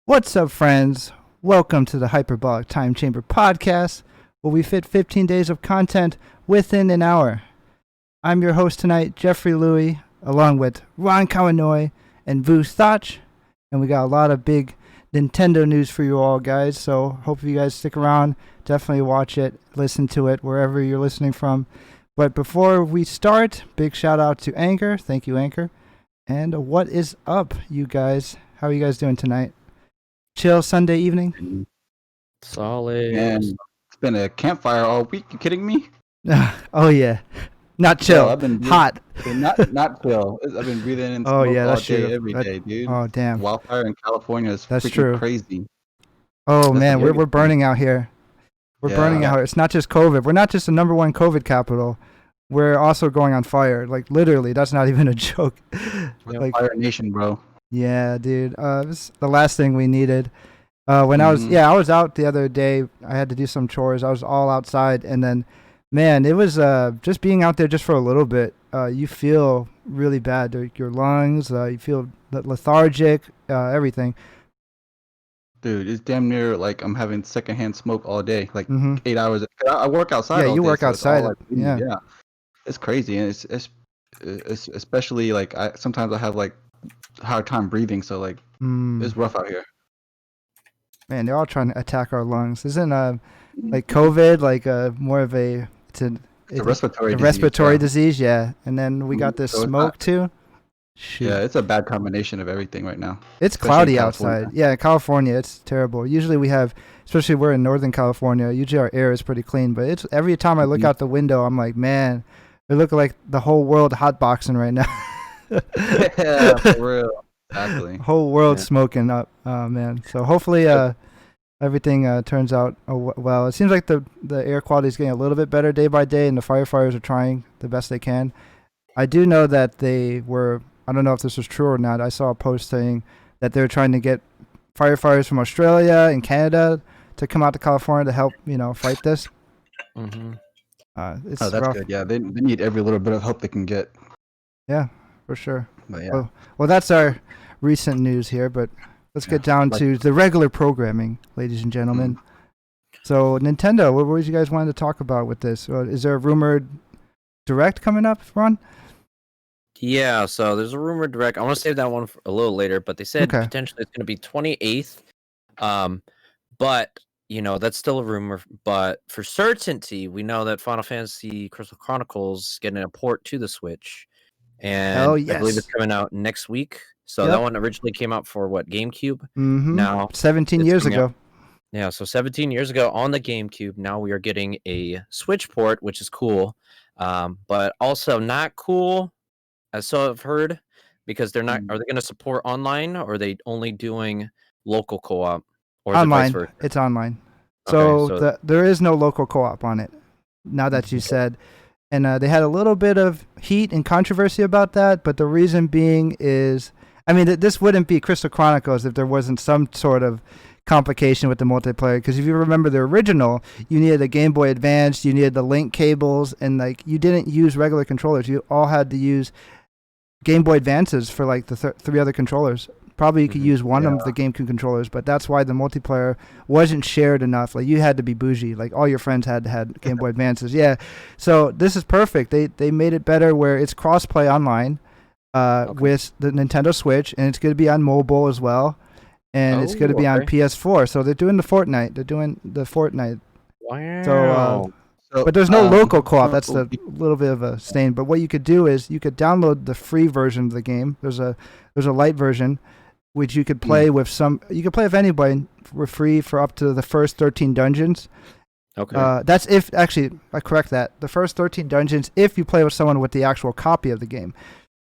What's up, friends? Welcome to the Hyperbolic Time Chamber Podcast, where we fit 15 days of content within an hour. I'm your host tonight, Jeffrey Louie, along with Ron Kauanoe and Thach, and we got a lot of big Nintendo news for you all, guys, so hope you guys stick around. Definitely watch it, listen to it, wherever you're listening from. But before we start, big shout out to Anchor. Thank you, Anchor. And what is up, you guys? How are you guys doing tonight? Chill Sunday evening? Solid. And it's been a campfire all week. You kidding me? Oh yeah, not chill. I've been hot. Not chill. I've been breathing in smoke all day, every day, dude. Oh damn. Wildfire in California is That's freaking true. crazy. Oh That's man, we're burning out here. We're burning out. It's not just COVID. We're not just the number one COVID capital. We're also going on fire. Like literally, that's not even a joke. Like Fire Nation, bro. Yeah, dude. It was the last thing we needed. I was out the other day. I had to do some chores. I was all outside, and then, man, it was just being out there just for a little bit. You feel really bad. Your lungs. You feel lethargic. Everything. Dude, it's damn near like I'm having secondhand smoke all day, like 8 hours. I work outside. Yeah, all you day, work so outside. yeah, it's crazy, and it's especially like sometimes I have like hard time breathing, so like it's rough out here. Man, they're all trying to attack our lungs. Isn't like COVID like more of a respiratory disease? Yeah, and then we got this smoke too. Shoot. Yeah, it's a bad combination of everything right now. It's cloudy outside. Yeah, California, it's terrible. Usually we have, especially we're in Northern California, usually our air is pretty clean. But it's every time I look out the window, I'm like, man, it looks like the whole world hotboxing right now. Yeah, for real. Exactly. Whole world smoking up, man. So hopefully everything turns out well. It seems like the air quality is getting a little bit better day by day, and the firefighters are trying the best they can. I do know that they were, I don't know if this was true or not, I saw a post saying that they're trying to get firefighters from Australia and Canada to come out to California to help, fight this. Mm-hmm. That's rough. Good. Yeah, they need every little bit of help they can get. Yeah, for sure. But yeah. Well, that's our recent news here, but let's get down to the regular programming, ladies and gentlemen. So, Nintendo, what was you guys wanted to talk about with this? Is there a rumored Direct coming up, Ron? Yeah, so there's a rumored Direct. I want to save that one for a little later, but they said potentially it's going to be 28th. But, that's still a rumor. But for certainty, we know that Final Fantasy Crystal Chronicles is getting a port to the Switch. And I believe it's coming out next week. So that one originally came out for GameCube? Mm-hmm. Now 17 years ago. Yeah, so 17 years ago on the GameCube. Now we are getting a Switch port, which is cool. But also not cool, as so I've heard, because they're not. Are they going to support online, or are they only doing local co-op? Or online. It's online. So there is no local co-op on it. Now that you said. And they had a little bit of heat and controversy about that, but the reason being is, this wouldn't be Crystal Chronicles if there wasn't some sort of complication with the multiplayer. Because if you remember the original, you needed a Game Boy Advance, you needed the link cables, and you didn't use regular controllers. You all had to use Game Boy Advances for the three other controllers. Probably you could use one of the GameCube controllers, but that's why the multiplayer wasn't shared enough. You had to be bougie. All your friends had to have Game Boy Advances. Yeah. So this is perfect. They made it better where it's cross-play online with the Nintendo Switch, and it's going to be on mobile as well, and it's going to be on PS4. So they're doing the Fortnite. Wow. But there's no local co-op. That's a little bit of a stain. But what you could do is you could download the free version of the game. There's a light version, which you could play with you could play with anybody for free for up to the first 13 dungeons. Okay. That's I correct that. The first 13 dungeons if you play with someone with the actual copy of the game.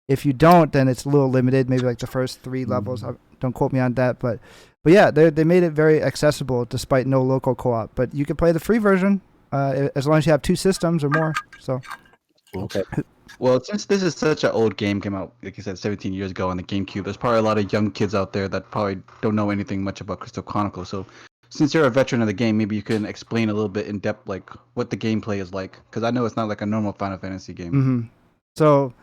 If you don't, then it's a little limited, maybe the first 3 levels. Don't quote me on that, but yeah, they made it very accessible despite no local co-op. But you can play the free version as long as you have 2 systems or more. So. Okay. Well, since this is such an old game, came out, like you said, 17 years ago on the GameCube, there's probably a lot of young kids out there that probably don't know anything much about Crystal Chronicles. So since you're a veteran of the game, maybe you can explain a little bit in depth, what the gameplay is like. Because I know it's not like a normal Final Fantasy game. Mm-hmm. So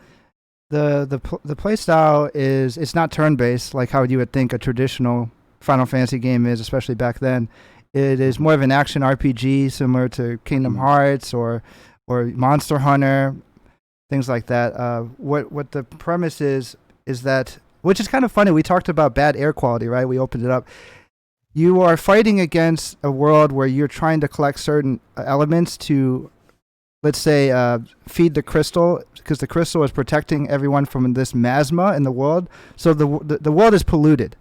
the play style is, it's not turn-based like how you would think a traditional Final Fantasy game is, especially back then. It is more of an action RPG, similar to Kingdom Hearts or Monster Hunter, things like that. What the premise is that, which is kind of funny. We talked about bad air quality, right? We opened it up. You are fighting against a world where you're trying to collect certain elements to, let's say, feed the crystal, because the crystal is protecting everyone from this miasma in the world. So the world is polluted.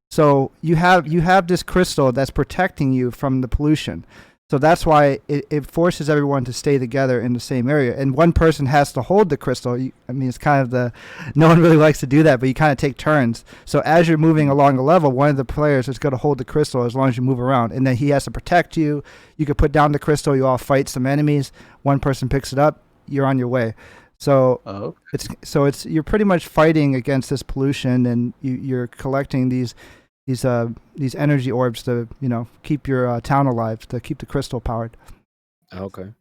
So you have this crystal that's protecting you from the pollution. So that's why it forces everyone to stay together in the same area. And one person has to hold the crystal. It's kind of no one really likes to do that, but you kind of take turns. So as you're moving along a level, one of the players is going to hold the crystal as long as you move around. And then he has to protect you. You could put down the crystal. You all fight some enemies. One person picks it up. You're on your way. So you're pretty much fighting against this pollution, and you're collecting these energy orbs to keep your town alive, to keep the crystal powered. Okay.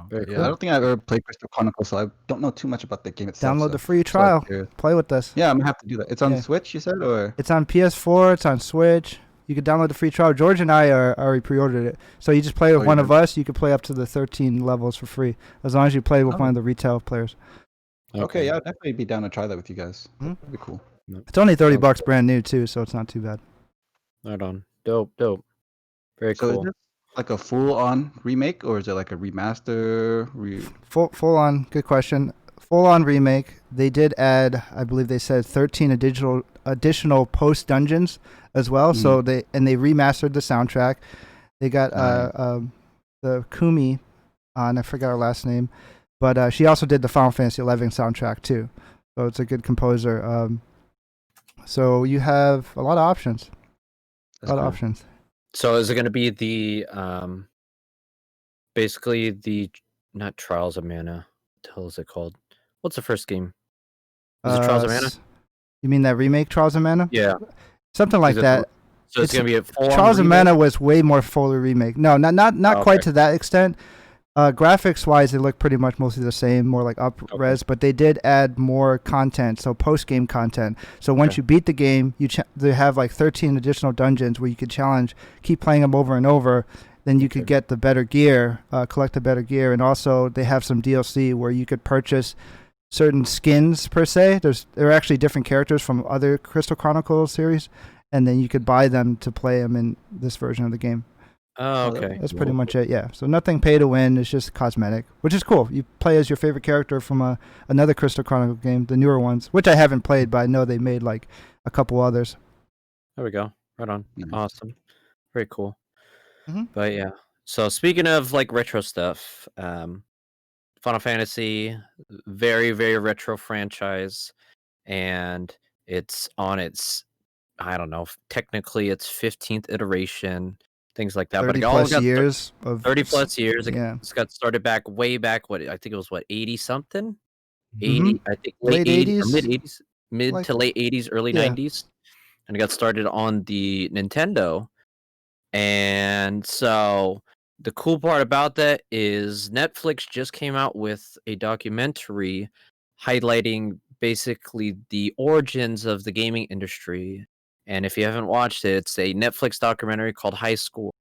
Very cool. I don't think I've ever played Crystal Chronicles, so I don't know too much about the game itself. Download the free trial. Play with us. Yeah, I'm gonna have to do that. It's on Switch, you said, or it's on PS4. It's on Switch. You can download the free trial. George and I already pre-ordered it, so you just play with one of us. You can play up to the 13 levels for free, as long as you play with one of the retail players. Okay, yeah, I'd definitely be down to try that with you guys. That'd be cool. It's only $30 brand new too, so it's not too bad. Right on. Dope. Very cool. So is it like a full-on remake, or is it like a remaster? Full on. Good question. Full on remake. They did add, I believe they said 13 additional post dungeons as well. So they remastered the soundtrack. They got the Kumi on. I forgot her last name, but she also did the Final Fantasy XI soundtrack too. So it's a good composer. So you have a lot of options. Options. So is it going to be the basically the not Trials of Mana? What the hell is it called? What's the first game? Is it Trials of Mana? You mean that remake, Trials of Mana? Yeah. Something like that. So it's going to be a full Trials of Mana was way more fully remake. No, not quite to that extent. Graphics wise, they look pretty much mostly the same, more like up-res, but they did add more content, so post-game content. So once you beat the game, they have like 13 additional dungeons where you could keep playing them over and over. Then you could get the better gear, collect the better gear, and also they have some DLC where you could purchase certain skins per se. There are actually different characters from other Crystal Chronicles series, and then you could buy them to play them in this version of the game. Oh, okay. That's pretty much it, yeah. So nothing pay to win. It's just cosmetic, which is cool. You play as your favorite character from another Crystal Chronicle game, the newer ones, which I haven't played, but I know they made like a couple others. There we go. Right on. Nice. Awesome. Very cool. But yeah. So speaking of like retro stuff, Final Fantasy, very, very retro franchise, and it's on its, I don't know, technically its 15th iteration. Things like that, 30 plus years. 30 plus years. Yeah. It's got started way back. What I think it was 80 something, 80. I think late 80s, mid 80s, mid to late 80s, early 90s, and it got started on the Nintendo. And so the cool part about that is Netflix just came out with a documentary highlighting basically the origins of the gaming industry. And if you haven't watched it, it's a Netflix documentary called High School.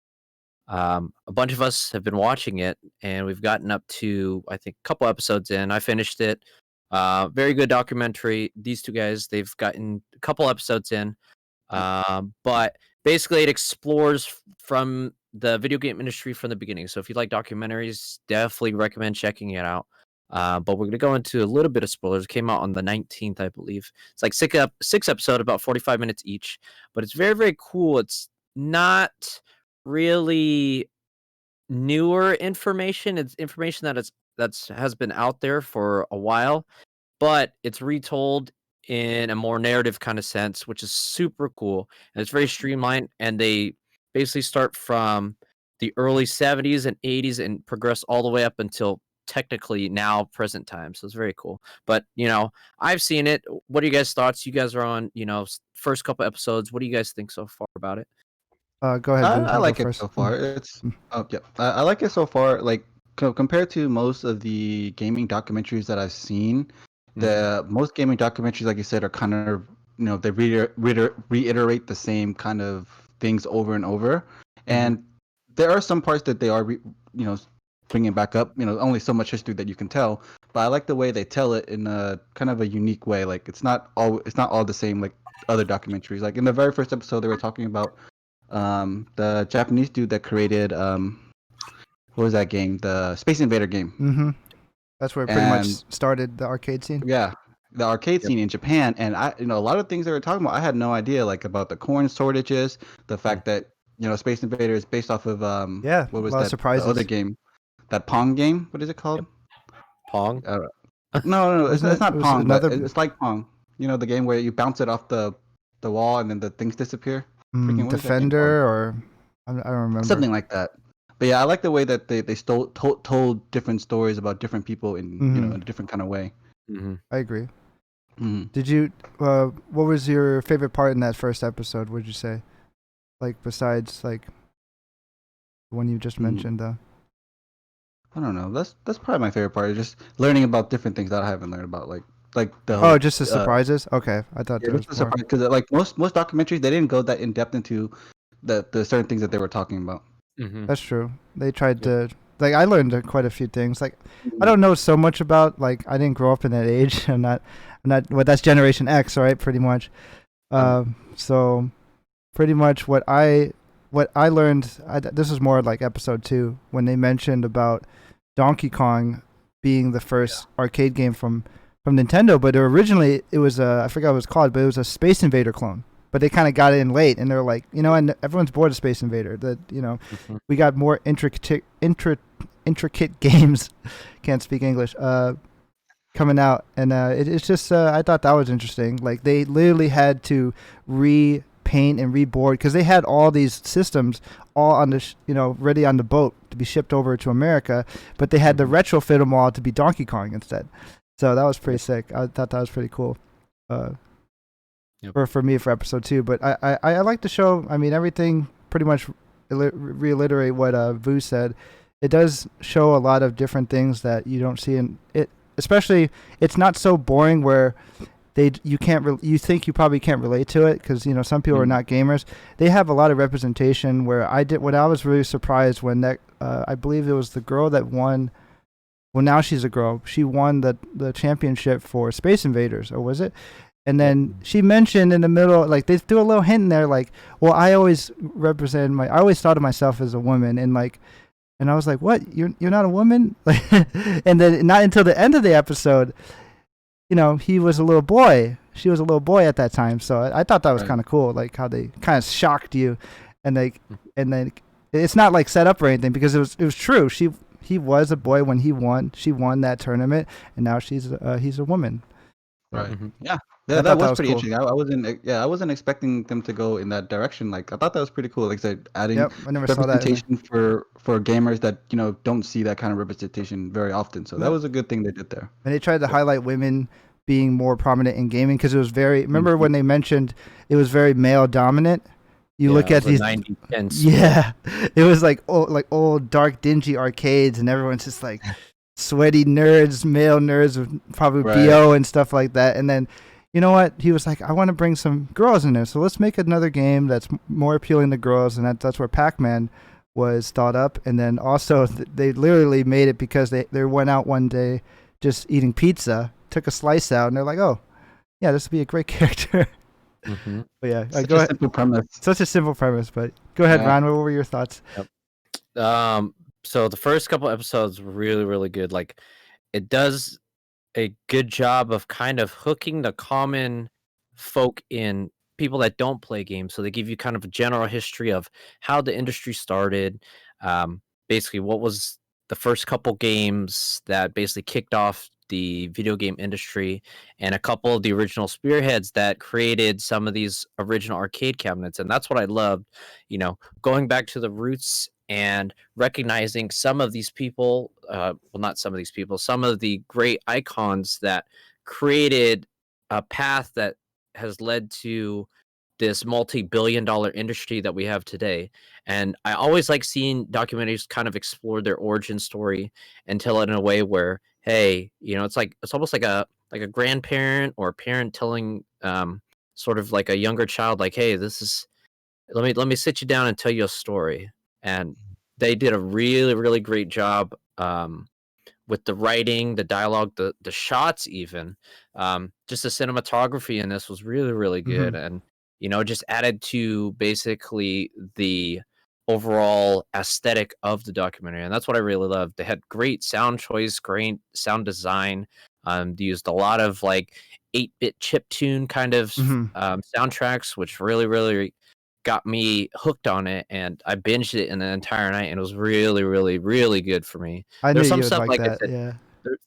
A bunch of us have been watching it, and we've gotten up to, I think, a couple episodes in. I finished it. Very good documentary. These two guys, they've gotten a couple episodes in. But basically, it explores from the video game industry from the beginning. So if you like documentaries, definitely recommend checking it out. But we're going to go into a little bit of spoilers. It came out on the 19th, I believe. It's like six episodes, about 45 minutes each. But it's very, very cool. It's not really newer information. It's information that has been out there for a while, but it's retold in a more narrative kind of sense, which is super cool. And it's very streamlined. And they basically start from the early 70s and 80s and progress all the way up until technically now present time. So it's very cool. But I've seen it. What are you guys' thoughts? You guys are on first couple episodes. What do you guys think so far about it? Go ahead. I like it so far. It's I like it so far. Like compared to most of the gaming documentaries that I've seen, the most gaming documentaries, like you said, are kind of they reiterate the same kind of things over and over, and there are some parts that they are bringing back up. Only so much history that you can tell, but I like the way they tell it in a kind of a unique way. Like it's not all the same like other documentaries. Like in the very first episode, they were talking about the Japanese dude that created what was that game? The Space Invader game. Mm-hmm. That's where it pretty much started the arcade scene. Yeah, the arcade scene in Japan, and a lot of things they were talking about, I had no idea, like about the corn shortages, the fact that Space Invader is based off of what was that? Surprises. The other game, that Pong game. What is it called? Pong? No, it's not Pong. But it's like Pong. The game where you bounce it off the wall and then the things disappear. Defender or I don't remember. Something like that. But yeah, I like the way that they told different stories about different people in in a different kind of way. Mm-hmm. I agree. Mm-hmm. Did you? What was your favorite part in that first episode? Would you say, like besides like the one you just mentioned? I don't know. That's probably my favorite part. Is just learning about different things that I haven't learned about, like the. Just the surprises. Okay, I thought there was more. Surprise, because like most documentaries, they didn't go that in depth into the certain things that they were talking about. Mm-hmm. That's true. They tried to. Like I learned quite a few things. Like I don't know so much about. Like I didn't grow up in that age. I'm not. Well, that's Generation X, right? Pretty much. So, pretty much what I learned. This was more like episode 2 when they mentioned about Donkey Kong being the first arcade game from Nintendo, but originally it was I forgot what it was called, but it was a Space Invader clone. But they kind of got it in late, and they're like, and everyone's bored of Space Invader. That we got more intricate games. Can't speak English. Coming out, and it's just I thought that was interesting. Like they literally had to repaint and reboard because they had all these systems all on the ready on the boat to be shipped over to America, but they had to retrofit them all to be Donkey Kong instead. So that was pretty sick. I thought that was pretty cool. For me for episode 2, but I like the show. I mean, everything pretty much reiterate what Vu said. It does show a lot of different things that you don't see in it. Especially, it's not so boring where you think you probably can't relate to it because some people are not gamers. They have a lot of representation where I was really surprised when that I believe it was the girl that won. Well, now she's a girl. She won the championship for Space Invaders, or was it? And then she mentioned in the middle, like they threw a little hint in there, like, well, I always thought of myself as a woman, and I was like, what? You're not a woman? And then not until the end of the episode, he was a little boy. She was a little boy at that time. So I thought that was kind of cool, like how they kind of shocked you, and then it's not like set up or anything because it was true. He was a boy when she won that tournament, and now he's a woman. Right. Mm-hmm. Yeah. That was pretty cool. Interesting. I wasn't expecting them to go in that direction. Like I thought that was pretty cool. Like I said, adding representation for gamers that don't see that kind of representation very often. So that was a good thing they did there. And they tried to highlight women being more prominent in gaming because it was very. Remember when they mentioned it was very male dominant. You look at these. 90-10 yeah, it was like old dark dingy arcades, and everyone's just like sweaty nerds, male nerds with probably BO and stuff like that, and then. You know what? He was like, I want to bring some girls in there, so let's make another game that's more appealing to girls, and that's where Pac-Man was thought up. And then also, they literally made it because they went out one day just eating pizza, took a slice out, and they're like, oh, yeah, this would be a great character. Mm-hmm. But yeah, go ahead. Simple premise. Such a simple premise, but go ahead, Ron. What were your thoughts? Yep. So the first couple episodes were really, really good. Like, it does a good job of kind of hooking the common folk in, people that don't play games. So they give you kind of a general history of how the industry started, basically what was the first couple games that basically kicked off the video game industry, and a couple of the original spearheads that created some of these original arcade cabinets. And that's what I loved, going back to the roots and recognizing some of these people, not some of these people, some of the great icons that created a path that has led to this multi-billion-dollar industry that we have today. And I always like seeing documentaries kind of explore their origin story and tell it in a way where, hey, it's almost like a grandparent or a parent telling sort of like a younger child, like, hey, this is let me sit you down and tell you a story. And they did a really, really great job with the writing, the dialogue, the shots, even just the cinematography in this was really, really good, and just added to basically the overall aesthetic of the documentary, and that's what I really loved. They had great sound choice, great sound design. They used a lot of like 8-bit chiptune kind of soundtracks, which really, really got me hooked on it, and I binged it in the entire night, and it was really, really, really good for me. I knew There's some you would stuff, like like I that. said, Yeah.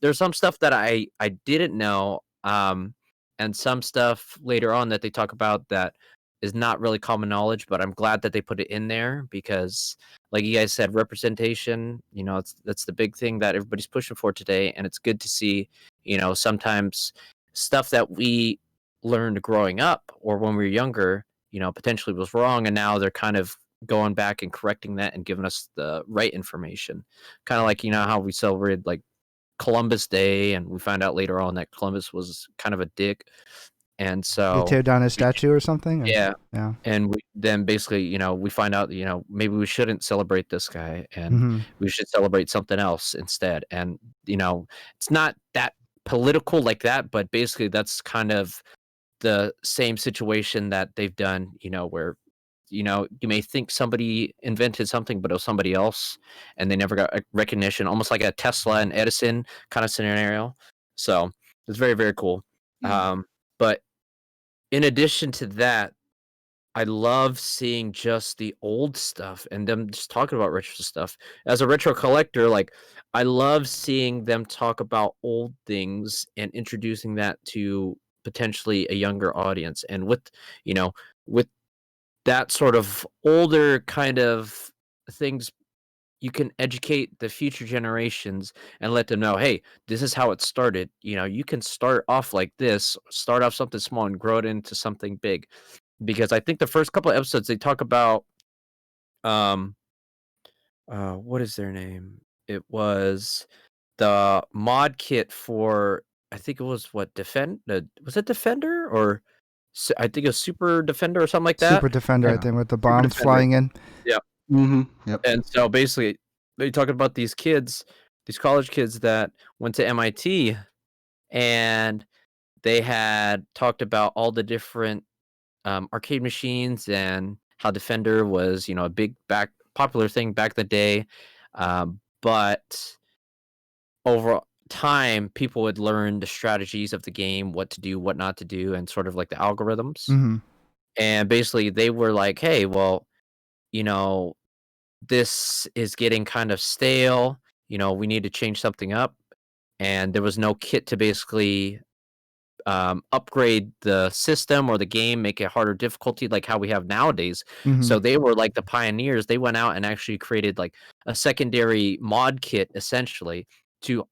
there's some stuff that I didn't know, and some stuff later on that they talk about that is not really common knowledge, but I'm glad that they put it in there because, like you guys said, representation, that's the big thing that everybody's pushing for today, and it's good to see, sometimes stuff that we learned growing up or when we were younger, potentially was wrong, and now they're kind of going back and correcting that and giving us the right information. Kind of like, how we celebrated like Columbus Day, and we found out later on that Columbus was kind of a dick. And They so tear down his statue or something? yeah. Yeah. And then basically, we find out, maybe we shouldn't celebrate this guy and we should celebrate something else instead. And, it's not that political like that, but basically that's kind of the same situation that they've done, where, you may think somebody invented something, but it was somebody else and they never got recognition, almost like a Tesla and Edison kind of scenario. So it's very, very cool. But in addition to that, I love seeing just the old stuff and them just talking about retro stuff. As a retro collector, like I love seeing them talk about old things and introducing that to potentially a younger audience. And with that sort of older kind of things, you can educate the future generations and let them know, hey, this is how it started. You can start off like this, start off something small and grow it into something big. Because I think the first couple of episodes they talk about what is their name? It was the mod kit for, I think it was what, was it Defender or I think it was Super Defender or something like that. Super Defender, I think, with the Super bombs Defender. flying in. Yeah. Yep. And so basically they talk about these kids, these college kids that went to MIT, and they had talked about all the different arcade machines and how Defender was, a big popular thing back in the day. But over time, people would learn the strategies of the game, what to do, what not to do, and sort of like the algorithms. And basically, they were like, hey, well, this is getting kind of stale. We need to change something up. And there was no kit to basically upgrade the system or the game, make it harder difficulty like how we have nowadays. So they were like the pioneers. They went out and actually created like a secondary mod kit essentially to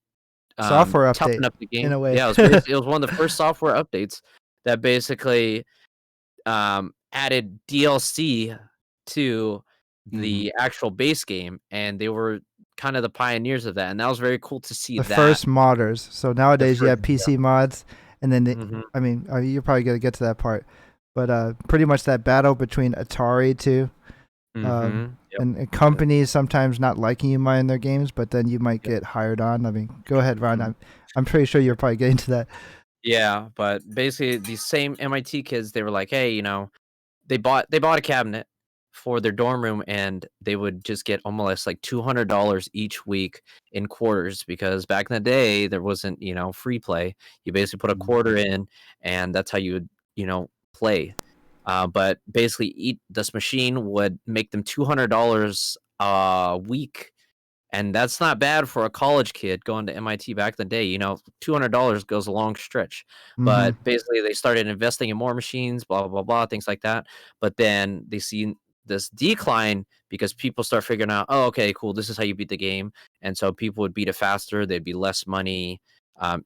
software toughen update up the game. in a way. Yeah, it was one of the first software updates that basically added DLC to the actual base game, and they were kind of the pioneers of that, and that was very cool to see. The first modders. So nowadays you have PC mods, and then I mean, you're probably gonna get to that part, but pretty much that battle between Atari too, and companies sometimes not liking you in their games, but then you might get hired on. I mean, go ahead, Ron. I'm pretty sure you're probably getting to that. Yeah, but basically these same MIT kids, they were like, hey, they bought a cabinet for their dorm room, and they would just get almost like $200 each week in quarters, because back in the day there wasn't free play. You basically put a quarter in, and that's how you would play. But basically this machine would make them $200 a week, and that's not bad for a college kid going to MIT back in the day. $200 goes a long stretch. But basically they started investing in more machines, blah, blah, blah, things like that. But then they see this decline because people start figuring out, oh, okay, cool, this is how you beat the game. And so people would beat it faster. There'd be less money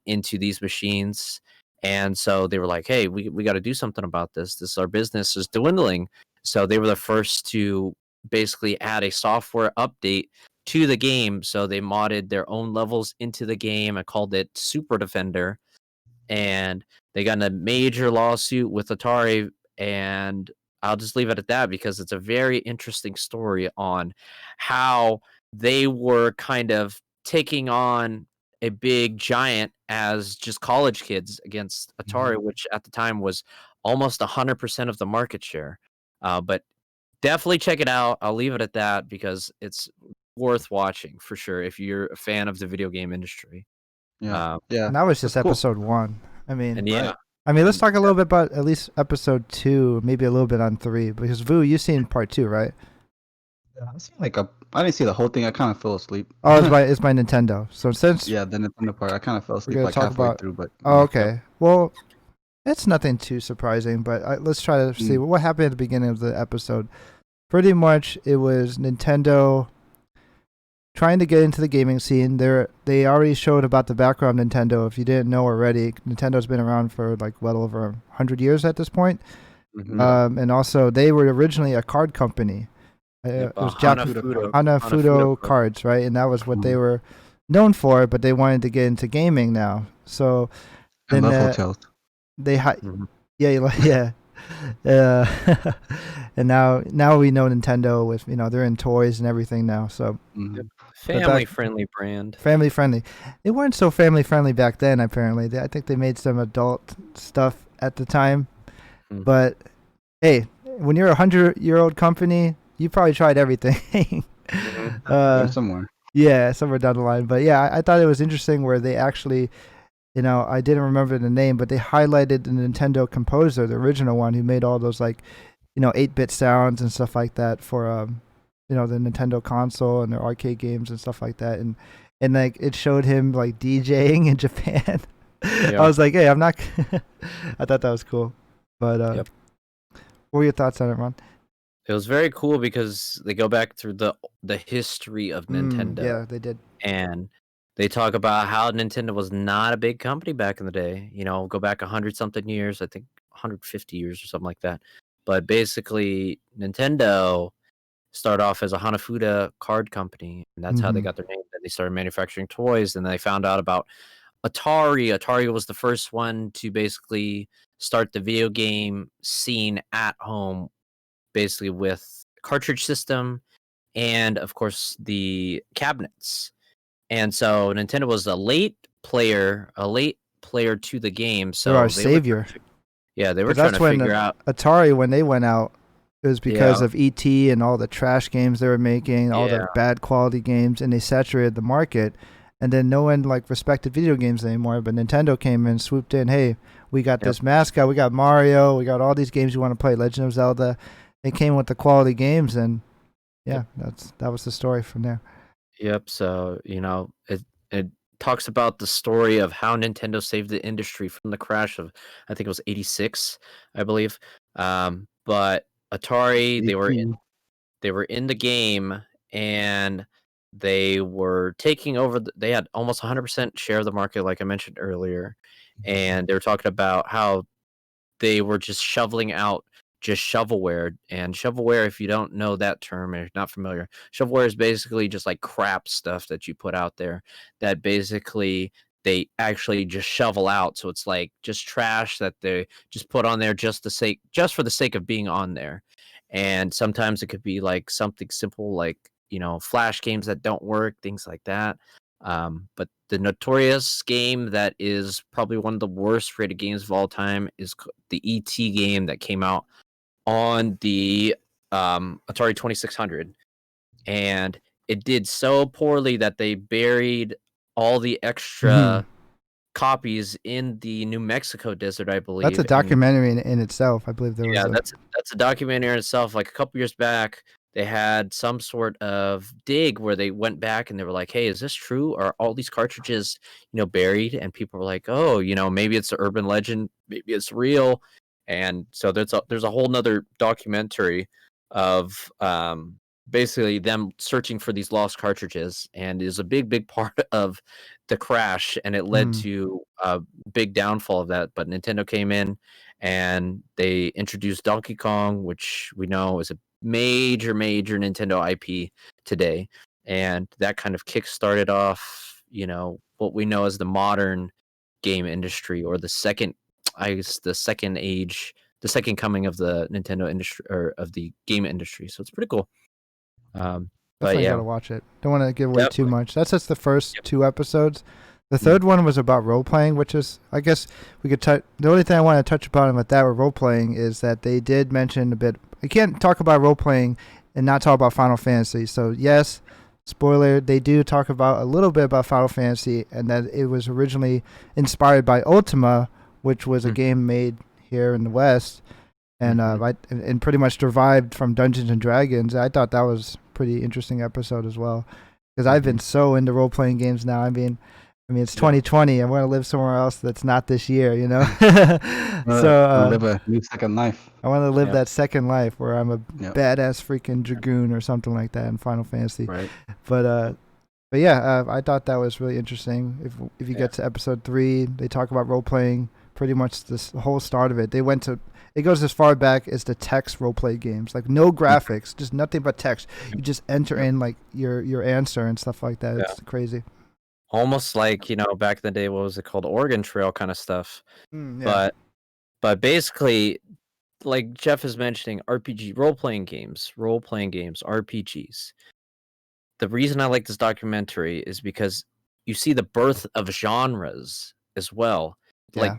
into these machines. And so they were like, hey, we got to do something about this. Our business is dwindling. So they were the first to basically add a software update to the game. So they modded their own levels into the game. I called it Super Defender. and they got in a major lawsuit with Atari, and I'll just leave it at that because it's a very interesting story on how they were kind of taking on a big giant as just college kids against Atari, which at the time was almost 100% of the market share. But definitely check it out. I'll leave it at that because it's worth watching for sure if you're a fan of the video game industry. Yeah. And that was just episode 1. I mean, and yeah. I mean, let's talk a little bit about at least episode 2, maybe a little bit on 3, because Vu, you've seen part 2, right? Yeah, I didn't see the whole thing. I kind of fell asleep. Oh, it's my Nintendo. So since the Nintendo part, I kind of fell asleep gonna like talk halfway about- through. But Oh, okay. Well, it's nothing too surprising, but let's try to see what happened at the beginning of the episode. Pretty much, it was Nintendo trying to get into the gaming scene. They already showed about the background of Nintendo. If you didn't know already, Nintendo's been around for like well over 100 years at this point. And also, they were originally a card company. It was Hanafudo cards, right? And that was what they were known for, but they wanted to get into gaming now. So I love hotels. They yeah. And now we know Nintendo with they're in toys and everything now. So family friendly brand. Family friendly. They weren't so family friendly back then. Apparently, I think they made some adult stuff at the time. But hey, when you're a 100-year-old company, you probably tried everything. Somewhere. Yeah, somewhere down the line. But yeah, I thought it was interesting where they actually, I didn't remember the name, but they highlighted the Nintendo composer, the original one, who made all those 8-bit sounds and stuff like that for the Nintendo console and their arcade games and stuff like that. And it showed him DJing in Japan. I was like, hey, I'm not. I thought that was cool. But what were your thoughts on it, Ron? It was very cool because they go back through the history of Nintendo. Yeah, they did. And they talk about how Nintendo was not a big company back in the day. Go back 100-something years, I think 150 years or something like that. But basically, Nintendo started off as a Hanafuda card company, and that's how they got their name. Then they started manufacturing toys, and they found out about Atari. Atari was the first one to basically start the video game scene at home, basically with cartridge system and of course the cabinets. And so Nintendo was a late player to the game. So they're our savior. They were trying to figure out Atari, when they went out, it was because of ET and all the trash games they were making, all the bad quality games, and they saturated the market. And then no one respected video games anymore. But Nintendo came in, swooped in. Hey, we got this mascot, we got Mario, we got all these games you want to play, Legend of Zelda. They came with the quality games, and that was the story from there. Yep. So it talks about the story of how Nintendo saved the industry from the crash of, I think it was 86, I believe. But Atari, they were in the game, and they were taking over. They had almost 100% share of the market, like I mentioned earlier, and they were talking about how they were just shoveling out just shovelware. And shovelware, if you don't know that term, or you're not familiar, shovelware is basically just crap stuff that you put out there that basically they actually just shovel out. So it's just trash that they just put on there just for the sake of being on there. And sometimes it could be something simple flash games that don't work, things like that. But the notorious game that is probably one of the worst rated games of all time is the ET game that came out on the Atari 2600. And it did so poorly that they buried all the extra copies in the New Mexico desert, I believe. That's a documentary in itself. I believe there was. Yeah, that's a documentary in itself. A couple years back, they had some sort of dig where they went back and they were like, hey, is this true? Are all these cartridges, buried? And people were like, oh, maybe it's an urban legend. Maybe it's real. And so there's a whole nother documentary of basically them searching for these lost cartridges, and is a big part of the crash, and it led to a big downfall of that. But Nintendo came in and they introduced Donkey Kong, which we know is a major Nintendo IP today, and that kind of kick-started off what we know as the modern game industry, or the second age, the second coming of the Nintendo industry, or of the game industry. So it's pretty cool. But Definitely yeah, gotta watch it. Don't want to give away too much. That's just the first Yep. 2 episodes. The third one was about role playing, which is, I guess, we could touch. The only thing I want to touch upon with that with role playing is that they did mention a bit. You can't talk about role playing and not talk about Final Fantasy. So yes, spoiler, they do talk about a little bit about Final Fantasy, and that it was originally inspired by Ultima, which was a game made here in the West, and and pretty much derived from Dungeons and Dragons. I thought that was a pretty interesting episode as well, because I've been so into role playing games now. I mean, it's 2020. I want to live somewhere else that's not this year, you know. So live a new second life. I want to live that second life where I'm a badass freaking dragoon or something like that in Final Fantasy. Right. But yeah, I thought that was really interesting. If you get to episode 3, they talk about role playing. Pretty much this whole start of it. It goes as far back as the text role play games, like no graphics, just nothing but text. You just enter in like your answer and stuff like that. It's crazy. Almost like, back in the day, what was it called? Oregon Trail kind of stuff. But basically, like Jeff is mentioning, RPG, role-playing games, RPGs. The reason I like this documentary is because you see the birth of genres as well. Like,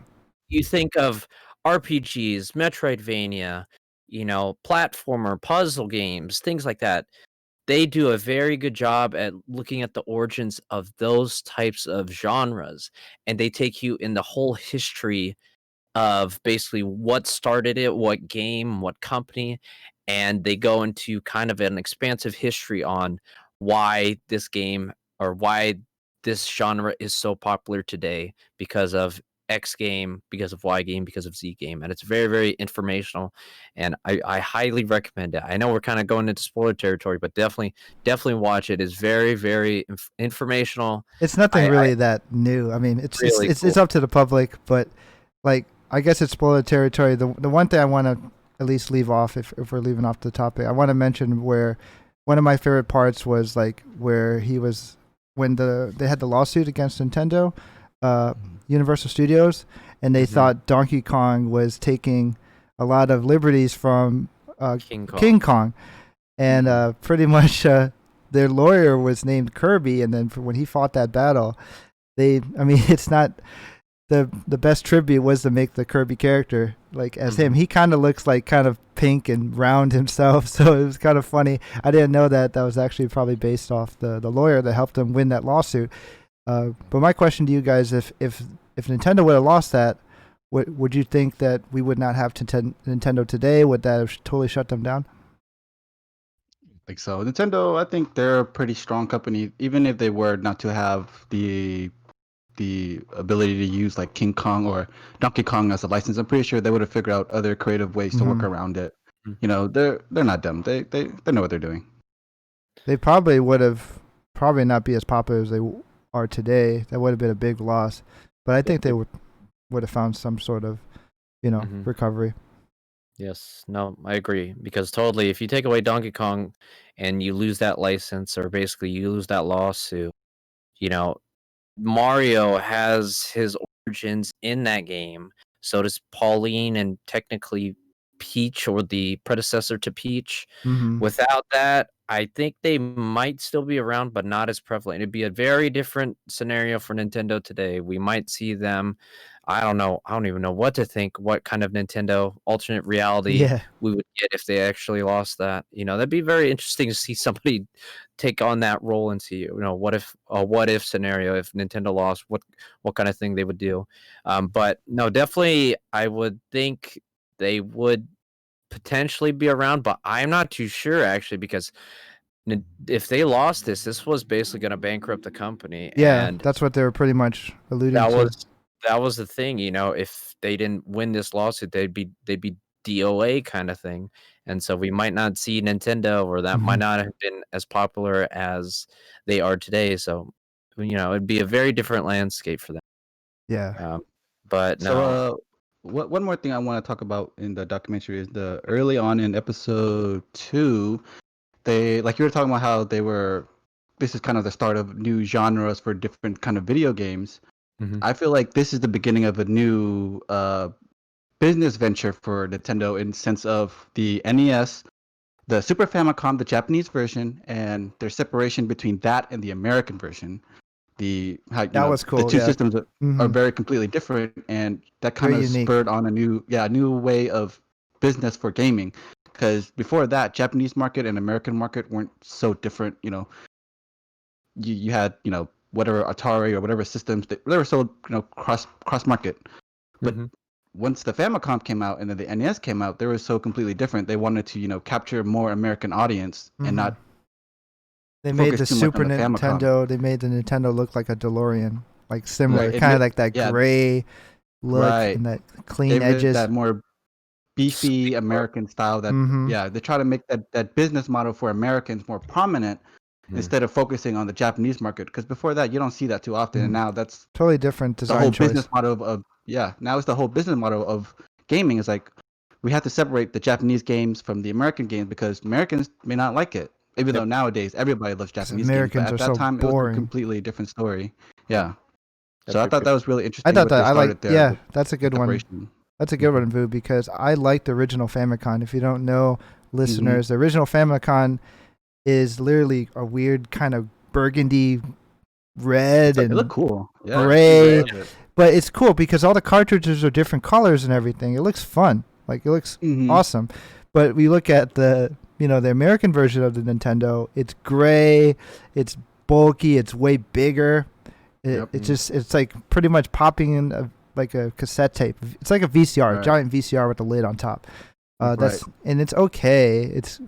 you think of RPGs, Metroidvania, platformer, puzzle games, things like that. They do a very good job at looking at the origins of those types of genres, and they take you in the whole history of basically what started it, what game, what company, and they go into kind of an expansive history on why this game, or why this genre is so popular today, because of X game, because of Y game, because of Z game. And it's very, very informational, and I highly recommend it. I know we're kind of going into spoiler territory, but definitely watch it. It's very, very informational. It's nothing really that new. I mean, it's really it's up to the public, but like, I guess it's spoiler territory. The one thing I want to at least leave off, if we're leaving off the topic, I want to mention where one of my favorite parts was like where he was when they had the lawsuit against Nintendo, Universal Studios, and they thought Donkey Kong was taking a lot of liberties from King Kong. And pretty much their lawyer was named Kirby, and then when he fought that battle, it's not the best tribute was to make the Kirby character like as him. He kind of looks like kind of pink and round himself, so it was kind of funny. I didn't know that was actually probably based off the lawyer that helped him win that lawsuit. But my question to you guys, if Nintendo would have lost that, would you think that we would not have Nintendo today? Would that have totally shut them down? I think so. Nintendo, I think they're a pretty strong company, even if they were not to have the ability to use like King Kong or Donkey Kong as a license. I'm pretty sure they would have figured out other creative ways to work around it. They're not dumb. They know what they're doing. They probably would have not be as popular as they are today. That would have been a big loss. But I think they would have found some sort of, recovery. Yes, no, I agree, because totally, if you take away Donkey Kong and you lose that license, or basically you lose that lawsuit, Mario has his origins in that game. So does Pauline, and technically Peach, or the predecessor to Peach. Without that, I think they might still be around, but not as prevalent. It'd be a very different scenario for Nintendo today. We might see them. I don't know. I don't even know what to think. What kind of Nintendo alternate reality we would get if they actually lost that? That'd be very interesting to see somebody take on that role and see, what if scenario if Nintendo lost, what kind of thing they would do. But no, definitely, I would think they would potentially be around, but I'm not too sure actually, because if they lost this was basically going to bankrupt the company. Yeah, and that's what they were pretty much alluding to. That was the thing, if they didn't win this lawsuit, they'd be DOA kind of thing. And so we might not see Nintendo, or that might not have been as popular as they are today. So, it'd be a very different landscape for them. Yeah. But no. So, one more thing I want to talk about in the documentary is the early on in episode 2, they, like you were talking about how this is kind of the start of new genres for different kind of video games. I feel like this is the beginning of a new business venture for Nintendo in the sense of the NES, the Super Famicom, the Japanese version, and their separation between that and the American version. That was cool. The two Yeah. systems are very completely different, and that kind Very of unique. spurred on a new way of business for gaming. Because before that, Japanese market and American market weren't so different. You had whatever Atari or whatever systems they were sold cross market, but once the Famicom came out and then the NES came out, they were so completely different. They wanted to capture more American audience and not. They made the Super Nintendo. They made the Nintendo look like a DeLorean, like similar, kind of like that gray look and that clean edges. That more beefy American style. That they try to make that business model for Americans more prominent instead of focusing on the Japanese market. Because before that, you don't see that too often, and now that's totally different design the whole choice. Business model of now it's the whole business model of gaming is like we have to separate the Japanese games from the American games because Americans may not like it. Even though nowadays everybody loves Japanese games, but at that time it was a completely different story. Yeah. So I thought that was really interesting. I thought that I like. Yeah, that's a good one. That's a good one, Vu, because I like the original Famicom. If you don't know, listeners, the original Famicom is literally a weird kind of burgundy red and it looked cool. Gray. But it's cool because all the cartridges are different colors and everything. It looks fun. Like it looks awesome. But we look at the American version of the Nintendo, it's gray, it's bulky, it's way bigger. It's like pretty much popping in like a cassette tape. It's like a VCR, a giant VCR with the lid on top. And it's okay. It's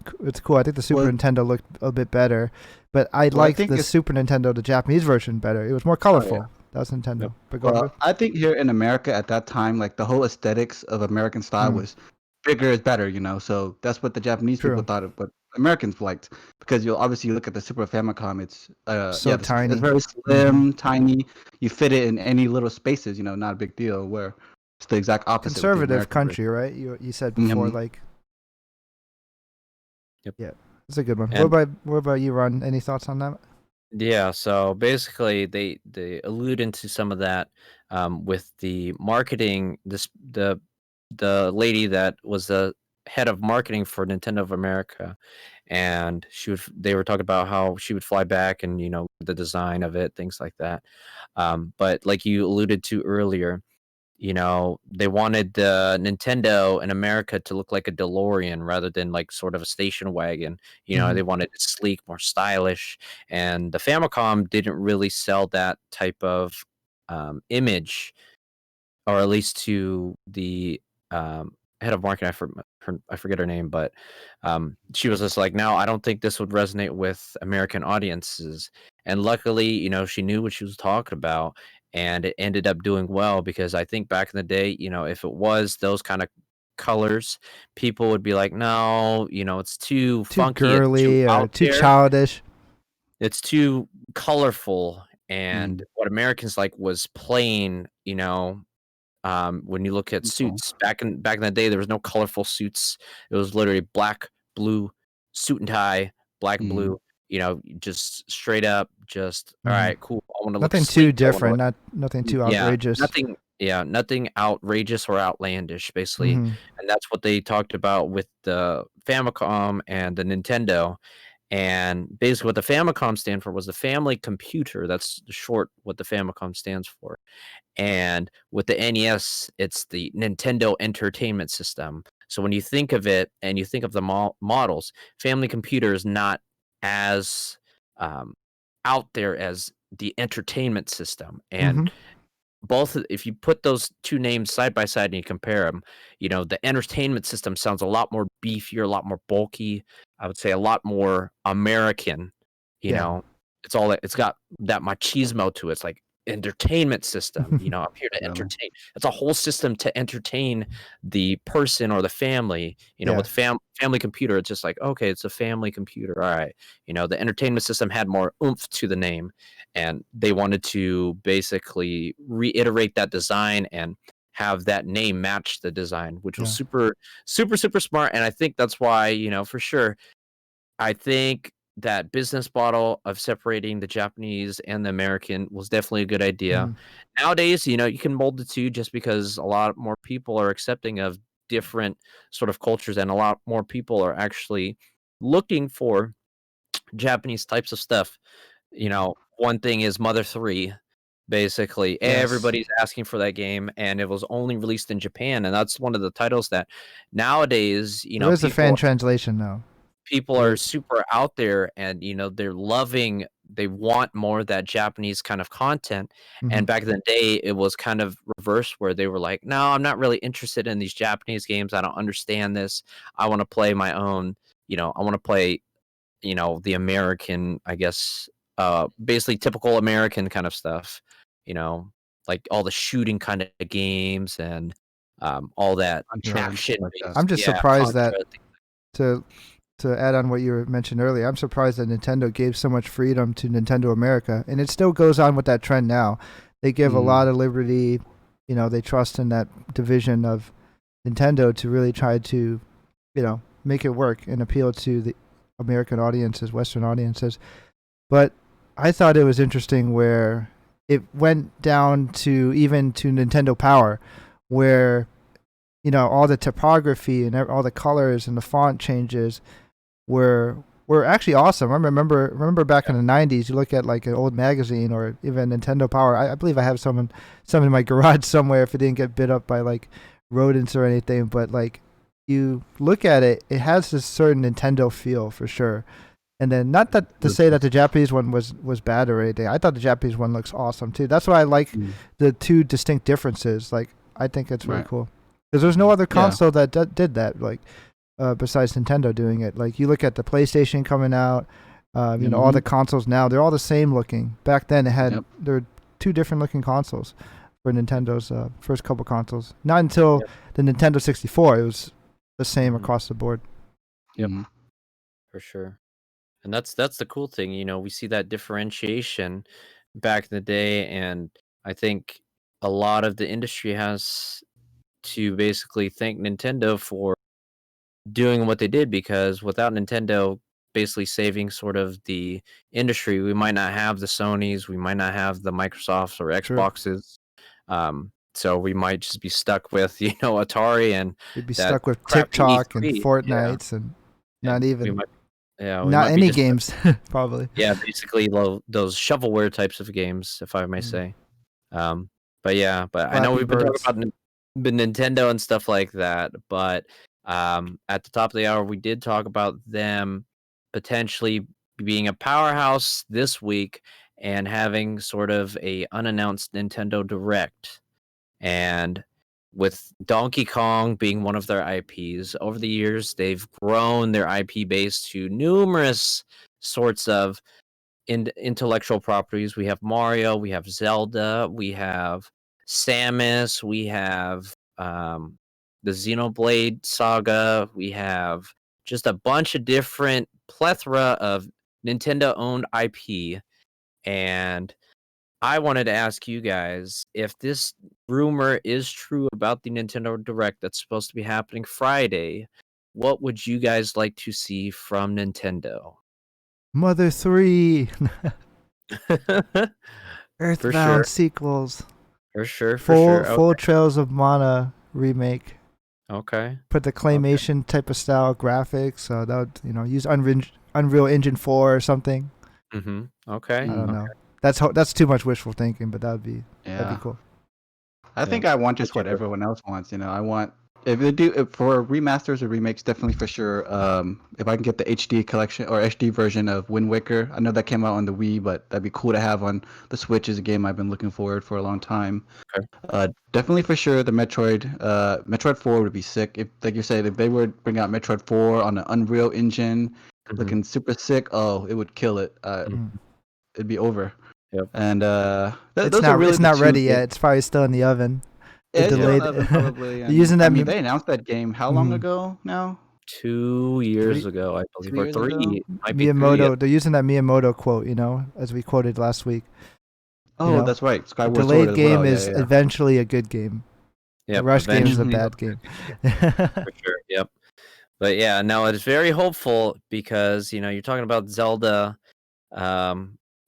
cool. I think the Super Nintendo looked a bit better, but I liked the Super Nintendo, the Japanese version, better. It was more colorful. That was Nintendo. But I think here in America at that time, like the whole aesthetics of American style was bigger is better, so that's what the Japanese people thought of, but Americans liked because you'll obviously look at the Super Famicom. It's tiny. It's very slim, tiny. You fit it in any little spaces. Not a big deal. Where it's the exact opposite. Conservative country, right? You said before, like. Yep. Yeah, it's a good one. What about you, Ron? Any thoughts on that? Yeah, so basically they allude into some of that with the marketing. The lady that was the head of marketing for Nintendo of America, and they were talking about how she would fly back and the design of it, things like that. But like you alluded to earlier, they wanted the Nintendo in America to look like a DeLorean rather than like sort of a station wagon. They wanted it sleek, more stylish, and the Famicom didn't really sell that type of image, or at least to the head of marketing. I forget her name, but she was just like, no, I don't think this would resonate with American audiences. And luckily, she knew what she was talking about, and it ended up doing well because I think back in the day, if it was those kind of colors, people would be like, no, it's too funky, girly, too childish. It's too colorful. And what Americans like was plain, when you look at suits back in the day, there was no colorful suits. It was literally black, blue, suit and tie, black, blue, just straight up, just all right, cool. I want to look nothing too different, nothing too outrageous. Nothing outrageous or outlandish, basically. And that's what they talked about with the Famicom and the Nintendo. And basically what the Famicom stand for was the family computer. That's short what the Famicom stands for. And with the NES, it's the Nintendo Entertainment System. So when you think of it and you think of the models, family computer is not as out there as the entertainment system. And both, if you put those two names side by side and you compare them, the entertainment system sounds a lot more beefier, a lot more bulky. I would say a lot more American. It's got that machismo to it. It's like entertainment system. I'm here to entertain. It's a whole system to entertain the person or the family. With family computer, it's just like, okay, it's a family computer. All right. The entertainment system had more oomph to the name, and they wanted to basically reiterate that design and have that name match the design, which was super, super, super smart. And I think that's why, for sure, I think that business model of separating the Japanese and the American was definitely a good idea. Nowadays, you can mold the two just because a lot more people are accepting of different sort of cultures, and a lot more people are actually looking for Japanese types of stuff. One thing is Mother 3. Basically, everybody's asking for that game, and it was only released in Japan, and that's one of the titles that nowadays, there is a fan translation now. People are super out there, and they're loving. They want more of that Japanese kind of content. And back in the day, it was kind of reverse, where they were like, "No, I'm not really interested in these Japanese games. I don't understand this. I want to play my own. I want to play, the American, I guess, basically typical American kind of stuff. Like all the shooting kind of games and all that action. I'm just surprised that to add on what you mentioned earlier, I'm surprised that Nintendo gave so much freedom to Nintendo America, and it still goes on with that trend now. They give a lot of liberty. They trust in that division of Nintendo to really try to, make it work and appeal to the American audiences, Western audiences. But I thought it was interesting where it went down to even to Nintendo Power, where all the typography and all the colors and the font changes were actually awesome. I remember back in the 90s, you look at like an old magazine or even Nintendo Power. I believe I have some in my garage somewhere if it didn't get bit up by like rodents or anything. But like you look at it, it has this certain Nintendo feel for sure. And then not that to say that the Japanese one was bad or anything. I thought the Japanese one looks awesome too. That's why I like the two distinct differences. Like I think it's really cool. Because there's no other console that did that, like besides Nintendo doing it. Like you look at the PlayStation coming out, all the consoles now, they're all the same looking. Back then it had there were two different looking consoles for Nintendo's first couple consoles. Not until the Nintendo 64, it was the same across the board. Yep, for sure. And that's the cool thing, we see that differentiation back in the day, and I think a lot of the industry has to basically thank Nintendo for doing what they did, because without Nintendo basically saving sort of the industry, we might not have the Sonys, we might not have the Microsofts or Xboxes. So we might just be stuck with, Atari, and we'd be stuck with TikTok and Fortnite and not even not any games probably. Yeah, basically those shovelware types of games, if I may say. But I know we've been talking about Nintendo and stuff like that, but at the top of the hour, we did talk about them potentially being a powerhouse this week and having sort of a unannounced Nintendo Direct. And with Donkey Kong being one of their IPs, over the years, they've grown their IP base to numerous sorts of intellectual properties. We have Mario, we have Zelda, we have Samus, we have the Xenoblade saga, we have just a bunch of different plethora of Nintendo-owned IP. And I wanted to ask you guys, if this rumor is true about the Nintendo Direct that's supposed to be happening Friday, what would you guys like to see from Nintendo? Mother 3. Earthbound sequels. For sure. Full Trails of Mana remake. Okay. Put the claymation type of style graphics. That would, use Unreal Engine 4 or something. Okay. I don't know. That's too much wishful thinking, but that'd be cool. I think I want just what everyone else wants. I want, if they do for remasters or remakes, definitely for sure. If I can get the HD collection or HD version of Wind Waker, I know that came out on the Wii, but that'd be cool to have on the Switch. Is a game I've been looking forward for a long time. Okay. Definitely for sure the Metroid 4 would be sick. If, like you said, if they would bring out Metroid 4 on an Unreal Engine, looking super sick, it would kill it. It'd be over. Yep. And it's not ready yet. It's probably still in the oven. Delayed. Probably. Using that. They announced that game how long ago now? 2 years ago, I believe, or 3. Miyamoto. They're using that Miyamoto quote, as we quoted last week. That's right. Skyward Sword. Delayed game is eventually a good game. Yep, Rush game is a bad game. For sure. Yep. But yeah, no, it's very hopeful because you're talking about Zelda,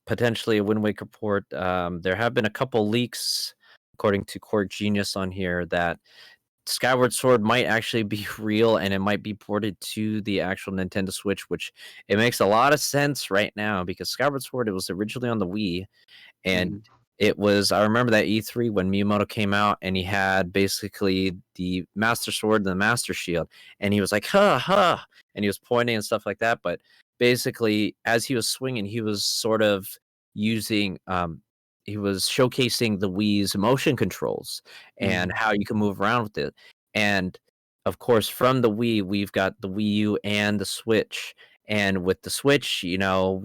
potentially a Wind Waker port. There have been a couple leaks, according to Core Genius on here, that Skyward Sword might actually be real and it might be ported to the actual Nintendo Switch, which it makes a lot of sense right now because Skyward Sword, it was originally on the Wii, and it was, I remember that E3 when Miyamoto came out and he had basically the Master Sword and the Master Shield, and he was like, ha, and he was pointing and stuff like that. But basically, as he was swinging, he was sort of using, he was showcasing the Wii's motion controls and how you can move around with it. And of course, from the Wii, we've got the Wii U and the Switch. And with the Switch, we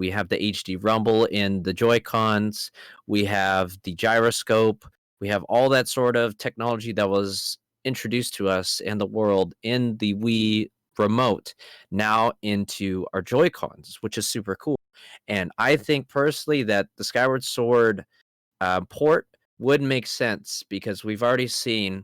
have the HD Rumble in the Joy-Cons. We have the gyroscope. We have all that sort of technology that was introduced to us in the world in the Wii remote now into our Joy-Cons, which is super cool. And I think personally that the Skyward Sword port would make sense because we've already seen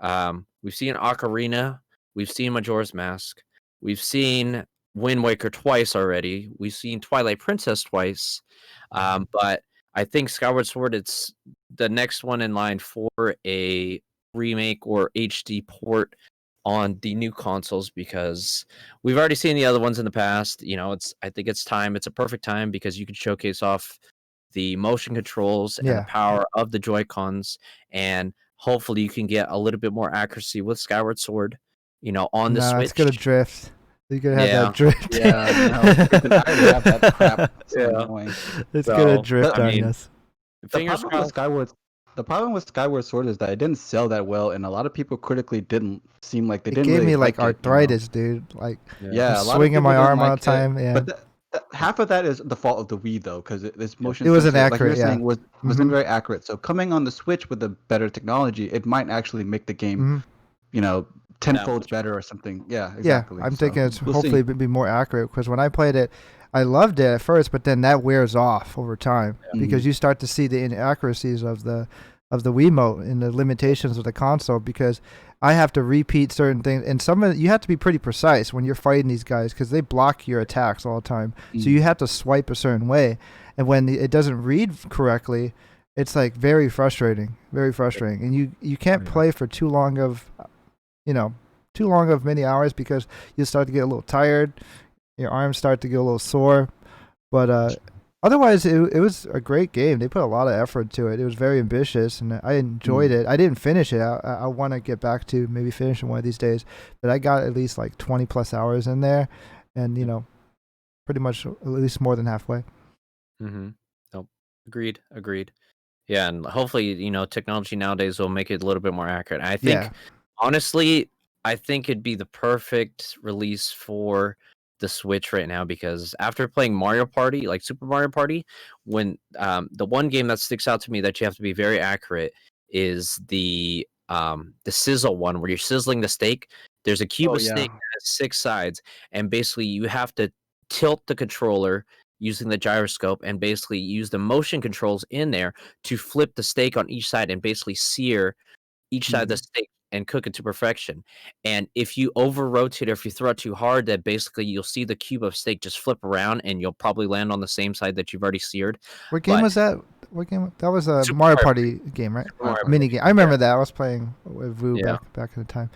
Ocarina, we've seen Majora's Mask, we've seen Wind Waker twice already, we've seen Twilight Princess twice, but I think Skyward Sword, it's the next one in line for a remake or HD port on the new consoles because we've already seen the other ones in the past. I think it's time. It's a perfect time because you can showcase off the motion controls and the power of the Joy-Cons, and hopefully you can get a little bit more accuracy with Skyward Sword, on the Switch. It's gonna drift. You're gonna have that drift. Yeah, I already have that crap. It's gonna drift on us. The problem with Skyward Sword is that it didn't sell that well, and a lot of people critically didn't seem like they didn't. It gave me like arthritis, dude. Like, I'm swinging my arm all the time. Yeah, but half of that is the fault of the Wii, though, because this motion. It wasn't accurate. Like you were saying, wasn't very accurate. So coming on the Switch with the better technology, it might actually make the game, tenfold better or something. Yeah, exactly. Yeah, I'm thinking it's hopefully be more accurate because when I played it, I loved it at first, but then that wears off over time because you start to see the inaccuracies of the Wiimote and the limitations of the console because I have to repeat certain things, and you have to be pretty precise when you're fighting these guys because they block your attacks all the time. So you have to swipe a certain way, and when it doesn't read correctly, it's like very frustrating, and you can't play for too long of many hours because you start to get a little tired. Your arms start to get a little sore, but otherwise it was a great game. They put a lot of effort to it. It was very ambitious, and I enjoyed it. I didn't finish it. I want to get back to maybe finishing one of these days, but I got at least like 20 plus hours in there, and pretty much at least more than halfway. Nope. Agreed. Yeah, and hopefully technology nowadays will make it a little bit more accurate. I think honestly, I think it'd be the perfect release for the Switch right now because after playing Mario Party, like Super Mario Party, when the one game that sticks out to me that you have to be very accurate is the sizzle one where you're sizzling the steak. There's a cube of steak that has 6 sides, and basically you have to tilt the controller using the gyroscope and basically use the motion controls in there to flip the steak on each side and basically sear each side of the steak and cook it to perfection. And if you over rotate or if you throw it too hard, that basically you'll see the cube of steak just flip around and you'll probably land on the same side that you've already seared. What game was that? What game? That was a Mario Party game, right? Mini game. I remember that. I was playing with Vu back in the time.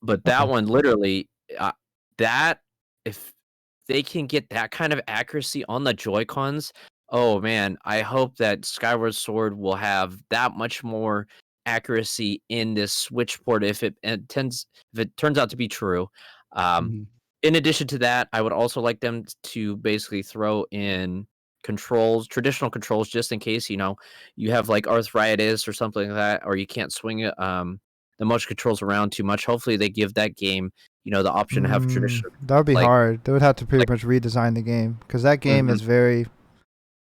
But that one literally, that if they can get that kind of accuracy on the Joy-Cons, oh man, I hope that Skyward Sword will have that much more accuracy in this Switch port if it turns out to be true. In addition to that, I would also like them to basically throw in traditional controls, just in case you have like arthritis or something like that, or you can't swing the motion controls around too much. Hopefully they give that game the option to have traditional. That would be hard. They would have to pretty much redesign the game because that game is very,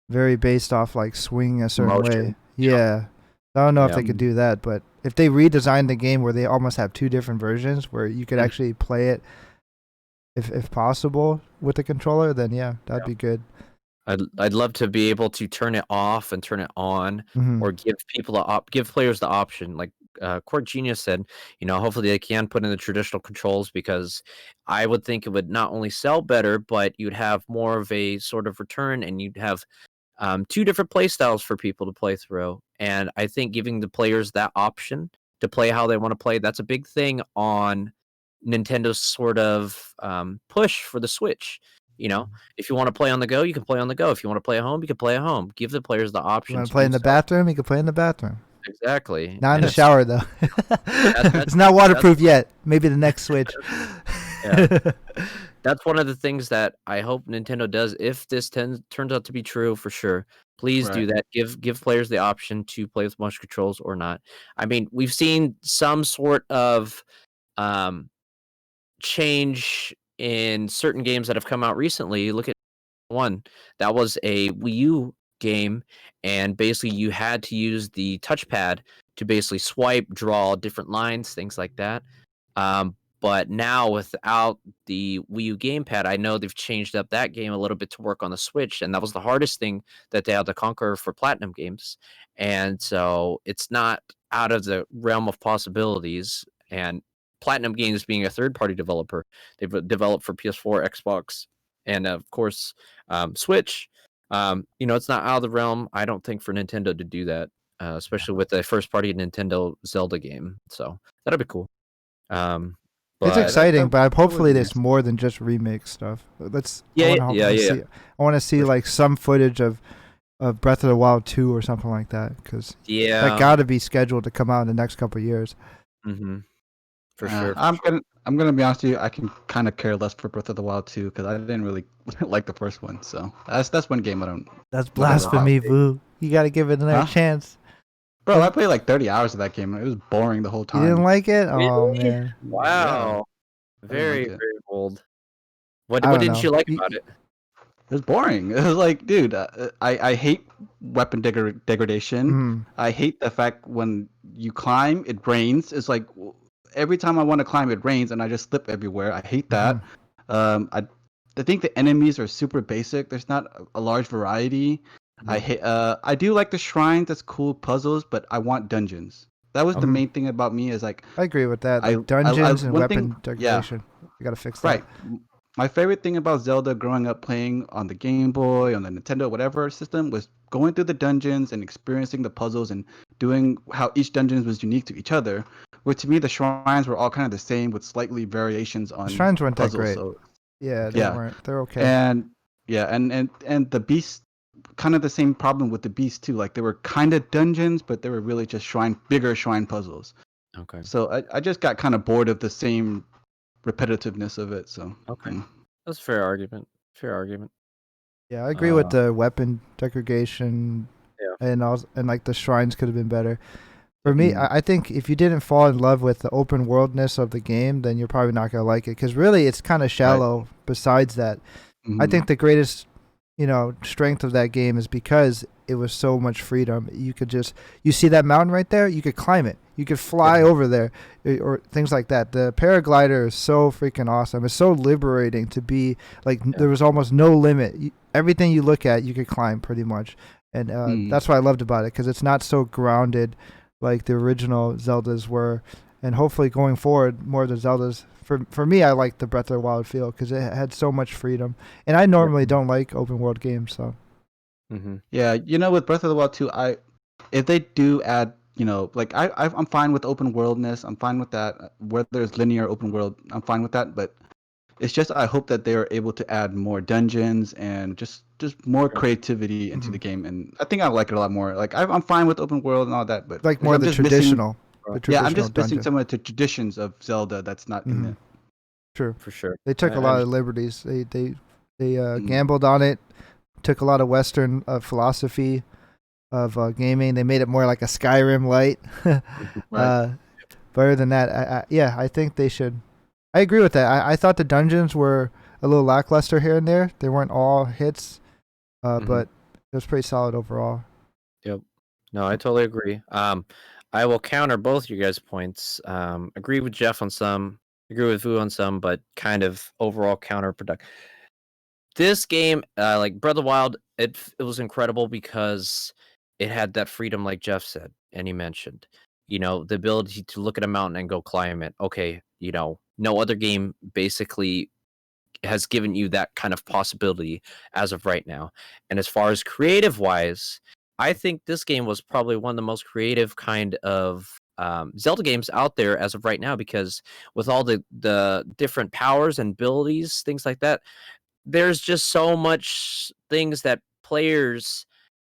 very based off like swinging a certain way. Yeah. I don't know if they could do that, but if they redesigned the game where they almost have 2 different versions where you could actually play it, if possible, with the controller, then that'd be good. I'd love to be able to turn it off and turn it on, or give players the option. Like Court Genius said, hopefully they can put in the traditional controls, because I would think it would not only sell better, but you'd have more of a sort of return, and you'd have 2 different play styles for people to play through. And I think giving the players that option to play how they want to play, that's a big thing on Nintendo's sort of push for the Switch. If you want to play on the go, you can play on the go. If you want to play at home, you can play at home. Give the players the option. You want to play in the bathroom? You can play in the bathroom. Exactly. Not in the shower, though. It's not waterproof yet. Maybe the next Switch. Yeah. That's one of the things that I hope Nintendo does. If this turns out to be true, for sure, please do that. Give players the option to play with motion controls or not. I mean, we've seen some sort of change in certain games that have come out recently. Look at one that was a Wii U game, and basically you had to use the touchpad to basically swipe, draw different lines, things like that. But now without the Wii U gamepad, I know they've changed up that game a little bit to work on the Switch, and that was the hardest thing that they had to conquer for Platinum games. And so it's not out of the realm of possibilities. And Platinum Games being a third-party developer, they've developed for PS4, Xbox, and of course Switch. It's not out of the realm, I don't think, for Nintendo to do that, especially with the first-party Nintendo Zelda game. So that'll be cool. It's exciting, but hopefully there's more than just remake stuff. I want to see like some footage of Breath of the Wild 2 or something like that, because that got to be scheduled to come out in the next couple of years. Mm-hmm. For sure. I'm gonna be honest with you. I can kind of care less for Breath of the Wild 2 because I didn't really like the first one. So that's one game I don't. That's blasphemy, Boo. You got to give it another chance. Bro, I played like 30 hours of that game. It was boring the whole time. You didn't like it? Really? Oh, man. Wow. Yeah. Very, very bold. What didn't you like about it? It was boring. It was like, dude, I hate weapon degradation. I hate the fact when you climb, it rains. It's like every time I want to climb, it rains, and I just slip everywhere. I hate that. I think the enemies are super basic. There's not a large variety. I do like the shrines. That's cool puzzles, but I want dungeons. That was the main thing about me. Is like I agree with that. Like dungeons and weapon degradation. You gotta fix that. Right. My favorite thing about Zelda growing up playing on the Game Boy, on the Nintendo, whatever system, was going through the dungeons and experiencing the puzzles and doing how each dungeon was unique to each other. Which to me, the shrines were all kind of the same with slightly variations on the shrines weren't puzzles, that great. So, they weren't. They're okay. And the beasts, kind of the same problem with the beasts too. Like they were kind of dungeons, but they were really just bigger shrine puzzles. Okay. So I just got kind of bored of the same repetitiveness of it. So okay, that's a fair argument. Yeah, I agree with the weapon degradation. And like the shrines could have been better. For me, I think if you didn't fall in love with the open worldness of the game, then you're probably not gonna like it, because really it's kind of shallow. Right. Besides that, I think the greatest strength of that game is because it was so much freedom. You see that mountain right there, you could climb it, you could fly over there, or things like that. The paraglider is so freaking awesome. It's so liberating to be like there was almost no limit. Everything you look at, you could climb pretty much, and that's what I loved about it, because it's not so grounded like the original Zeldas were. And hopefully going forward, more of the Zeldas. For me, I like the Breath of the Wild feel because it had so much freedom. And I normally don't like open world games, so. Yeah, with Breath of the Wild 2, if they do add, like I'm fine with open worldness. I'm fine with that. Where there's linear open world, I'm fine with that. But it's just I hope that they are able to add more dungeons and just more creativity into the game. And I think I like it a lot more. Like I'm fine with open world and all that, but like more the traditional. I'm just missing some of the traditions of Zelda that's not in it. True, for sure. They took a lot of liberties. They gambled on it. Took a lot of Western philosophy of gaming. They made it more like a Skyrim light. Right. But other than that, I think they should. I agree with that. I thought the dungeons were a little lackluster here and there. They weren't all hits, but it was pretty solid overall. Yep. No, I totally agree. I will counter both your guys' points. Agree with Jeff on some, agree with Vu on some, but kind of overall counterproductive. This game, like Breath of the Wild, it was incredible because it had that freedom, like Jeff said and he mentioned. the ability to look at a mountain and go climb it. Okay, no other game basically has given you that kind of possibility as of right now. And as far as creative wise, I think this game was probably one of the most creative kind of Zelda games out there as of right now, because with all the different powers and abilities, things like that, there's just so much things that players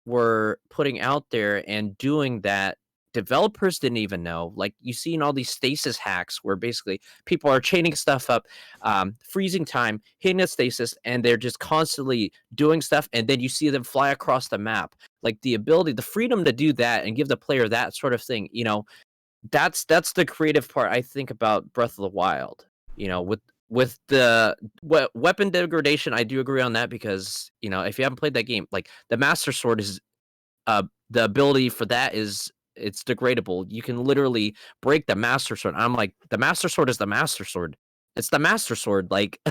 were putting out there and doing that developers didn't even know. Like, you seen all these stasis hacks where basically people are chaining stuff up, freezing time, hitting a stasis, and they're just constantly doing stuff, and then you see them fly across the map. Like, the ability, the freedom to do that and give the player that sort of thing, that's the creative part I think about Breath of the Wild. With the weapon degradation, I do agree on that, because if you haven't played that game, like, the Master Sword is the ability for that is it's degradable. You can literally break the Master Sword. I'm like, the Master Sword is the Master Sword. It's the Master Sword. Like,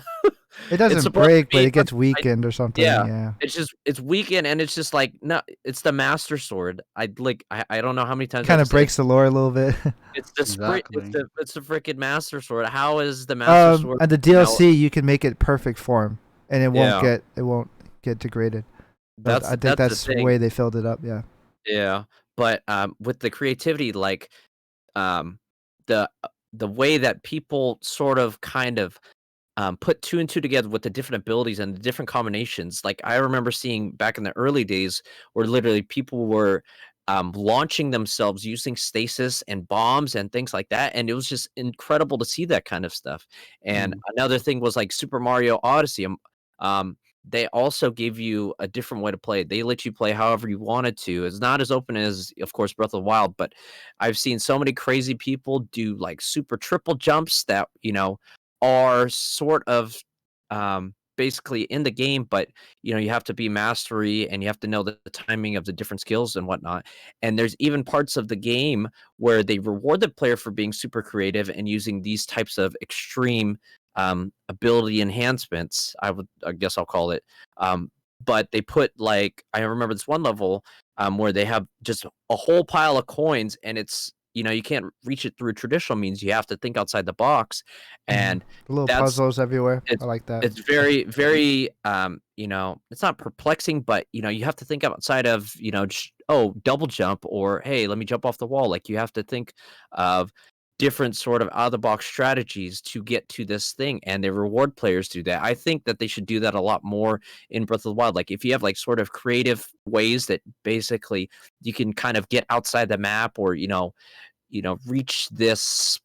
it doesn't break, but it gets weakened or something. Yeah. It's weakened, and it's just like, no, it's the Master Sword. I don't know how many times kind of breaks the lore a little bit. It's the it's the freaking Master Sword. How is the Master Sword? And the DLC, you can make it perfect form, and it won't get degraded. I think that's the way they filled it up. Yeah. Yeah, but with the creativity, like the way that people sort of kind of put two and two together with the different abilities and the different combinations. Like, I remember seeing back in the early days where literally people were launching themselves using stasis and bombs and things like that, and it was just incredible to see that kind of stuff. And another thing was like Super Mario Odyssey. They also gave you a different way to play. They let you play however you wanted to. It's not as open as, of course, Breath of the Wild, but I've seen so many crazy people do like super triple jumps that, are sort of basically in the game, but, you have to be mastery and you have to know the timing of the different skills and whatnot. And there's even parts of the game where they reward the player for being super creative and using these types of extreme ability enhancements, I guess I'll call it. But they put, like, I remember this one level where they have just a whole pile of coins, and it's, you can't reach it through traditional means. You have to think outside the box, and the little puzzles everywhere. I like that. It's very, very, it's not perplexing, but you have to think outside of, double jump, or hey, let me jump off the wall. Like, you have to think of different sort of out of the box strategies to get to this thing, and they reward players to do that. I think that they should do that a lot more in Breath of the Wild. Like, if you have like sort of creative ways that basically you can kind of get outside the map, or reach this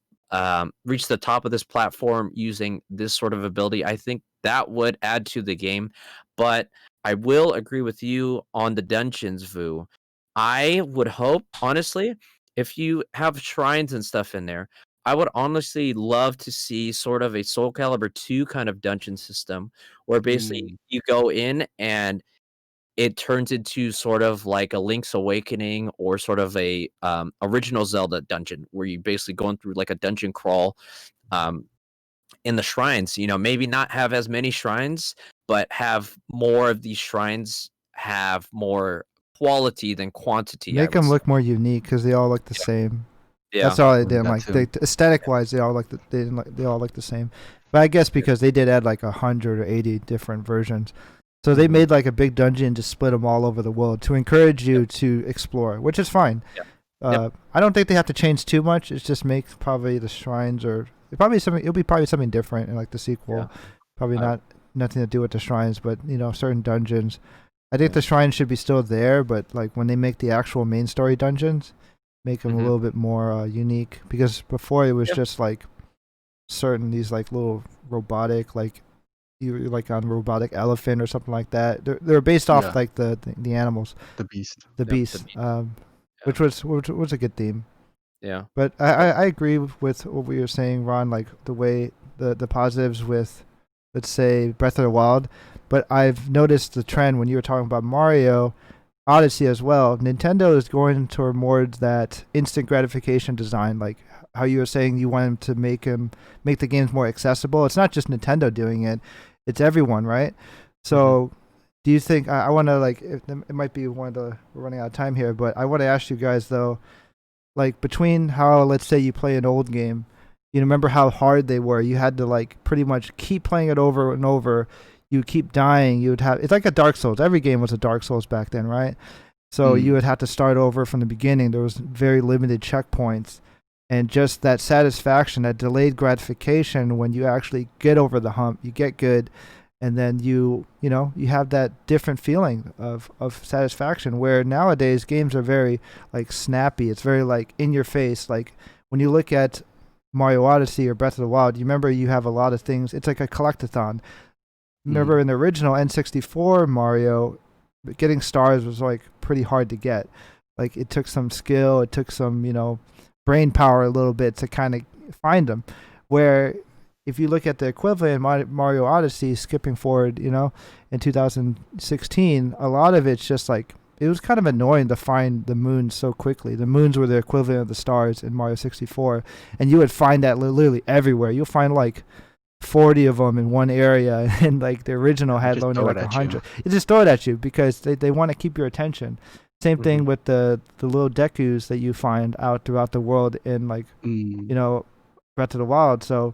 reach the top of this platform using this sort of ability, I think that would add to the game. But I will agree with you on the dungeons, Vu. I would hope, honestly, if you have shrines and stuff in there, I would honestly love to see sort of a Soul Calibur 2 kind of dungeon system, where basically you go in and it turns into sort of like a Link's Awakening, or sort of a original Zelda dungeon, where you basically going through like a dungeon crawl in the shrines. Maybe not have as many shrines, but have more of these shrines have more quality than quantity. Make them look more unique, because they all look the same. Yeah, that's all I didn't like. Aesthetic wise, they all look the same. But I guess because they did add like 100 or 80 different versions, so they made like a big dungeon to split them all over the world to encourage you to explore, which is fine. I don't think they have to change too much. It's just make probably the shrines, or it'll be probably something different in like the sequel. Probably nothing to do with the shrines, but certain dungeons. I think the shrines should be still there, but like when they make the actual main story dungeons, make them a little bit more unique, because before it was just like certain these like little robotic, like you like on robotic elephant or something like that. They're based off like the animals. The beast. Which was a good theme. Yeah. But I agree with what we were saying, Ron, like the way the positives with, let's say, Breath of the Wild. But I've noticed the trend when you were talking about Mario Odyssey as well. Nintendo is going toward more that instant gratification design, like how you were saying you want to make the games more accessible. It's not just Nintendo doing it; it's everyone, right? So, do you think I want to, like, it might be we're running out of time here, but I want to ask you guys though, like between how, let's say you play an old game, you remember how hard they were. You had to like pretty much keep playing it over and over. You keep dying. You would have, it's like a Dark Souls. Every game was a Dark Souls back then, right? So you would have to start over from the beginning. There was very limited checkpoints, and just that satisfaction, that delayed gratification when you actually get over the hump, you get good, and then you have that different feeling of satisfaction. Where nowadays games are very like snappy. It's very like in your face. Like when you look at Mario Odyssey or Breath of the Wild, you remember you have a lot of things. It's like a collectathon. Remember in the original N64 Mario, getting stars was like pretty hard to get. Like it took some skill, it took some, brain power a little bit to kind of find them. Where if you look at the equivalent Mario Odyssey, skipping forward, in 2016, a lot of it's just like, it was kind of annoying to find the moons so quickly. The moons were the equivalent of the stars in Mario 64, and you would find that literally everywhere. You'll find like 40 of them in one area, and like the original had only like 100. It just throw it at you because they want to keep your attention. Same thing with the little Dekus that you find out throughout the world in like Breath of the Wild. So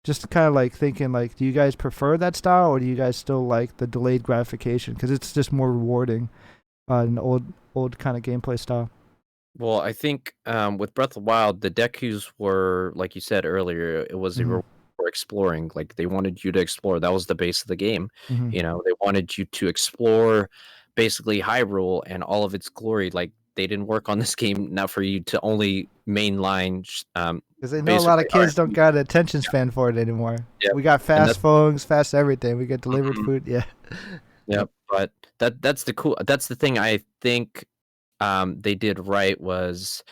just kind of like thinking like, do you guys prefer that style, or do you guys still like the delayed gratification because it's just more rewarding, an old kind of gameplay style? Well, I think with Breath of the Wild, the Dekus were, like you said earlier, it was a reward for exploring. Like they wanted you to explore. That was the base of the game. They wanted you to explore basically Hyrule and all of its glory. Like they didn't work on this game not for you to only mainline. Because they know a lot of kids don't got an attention span for it anymore. Yep. We got fast phones, fast everything. We get delivered food. Yeah. Yep. But that's the thing I think they did right was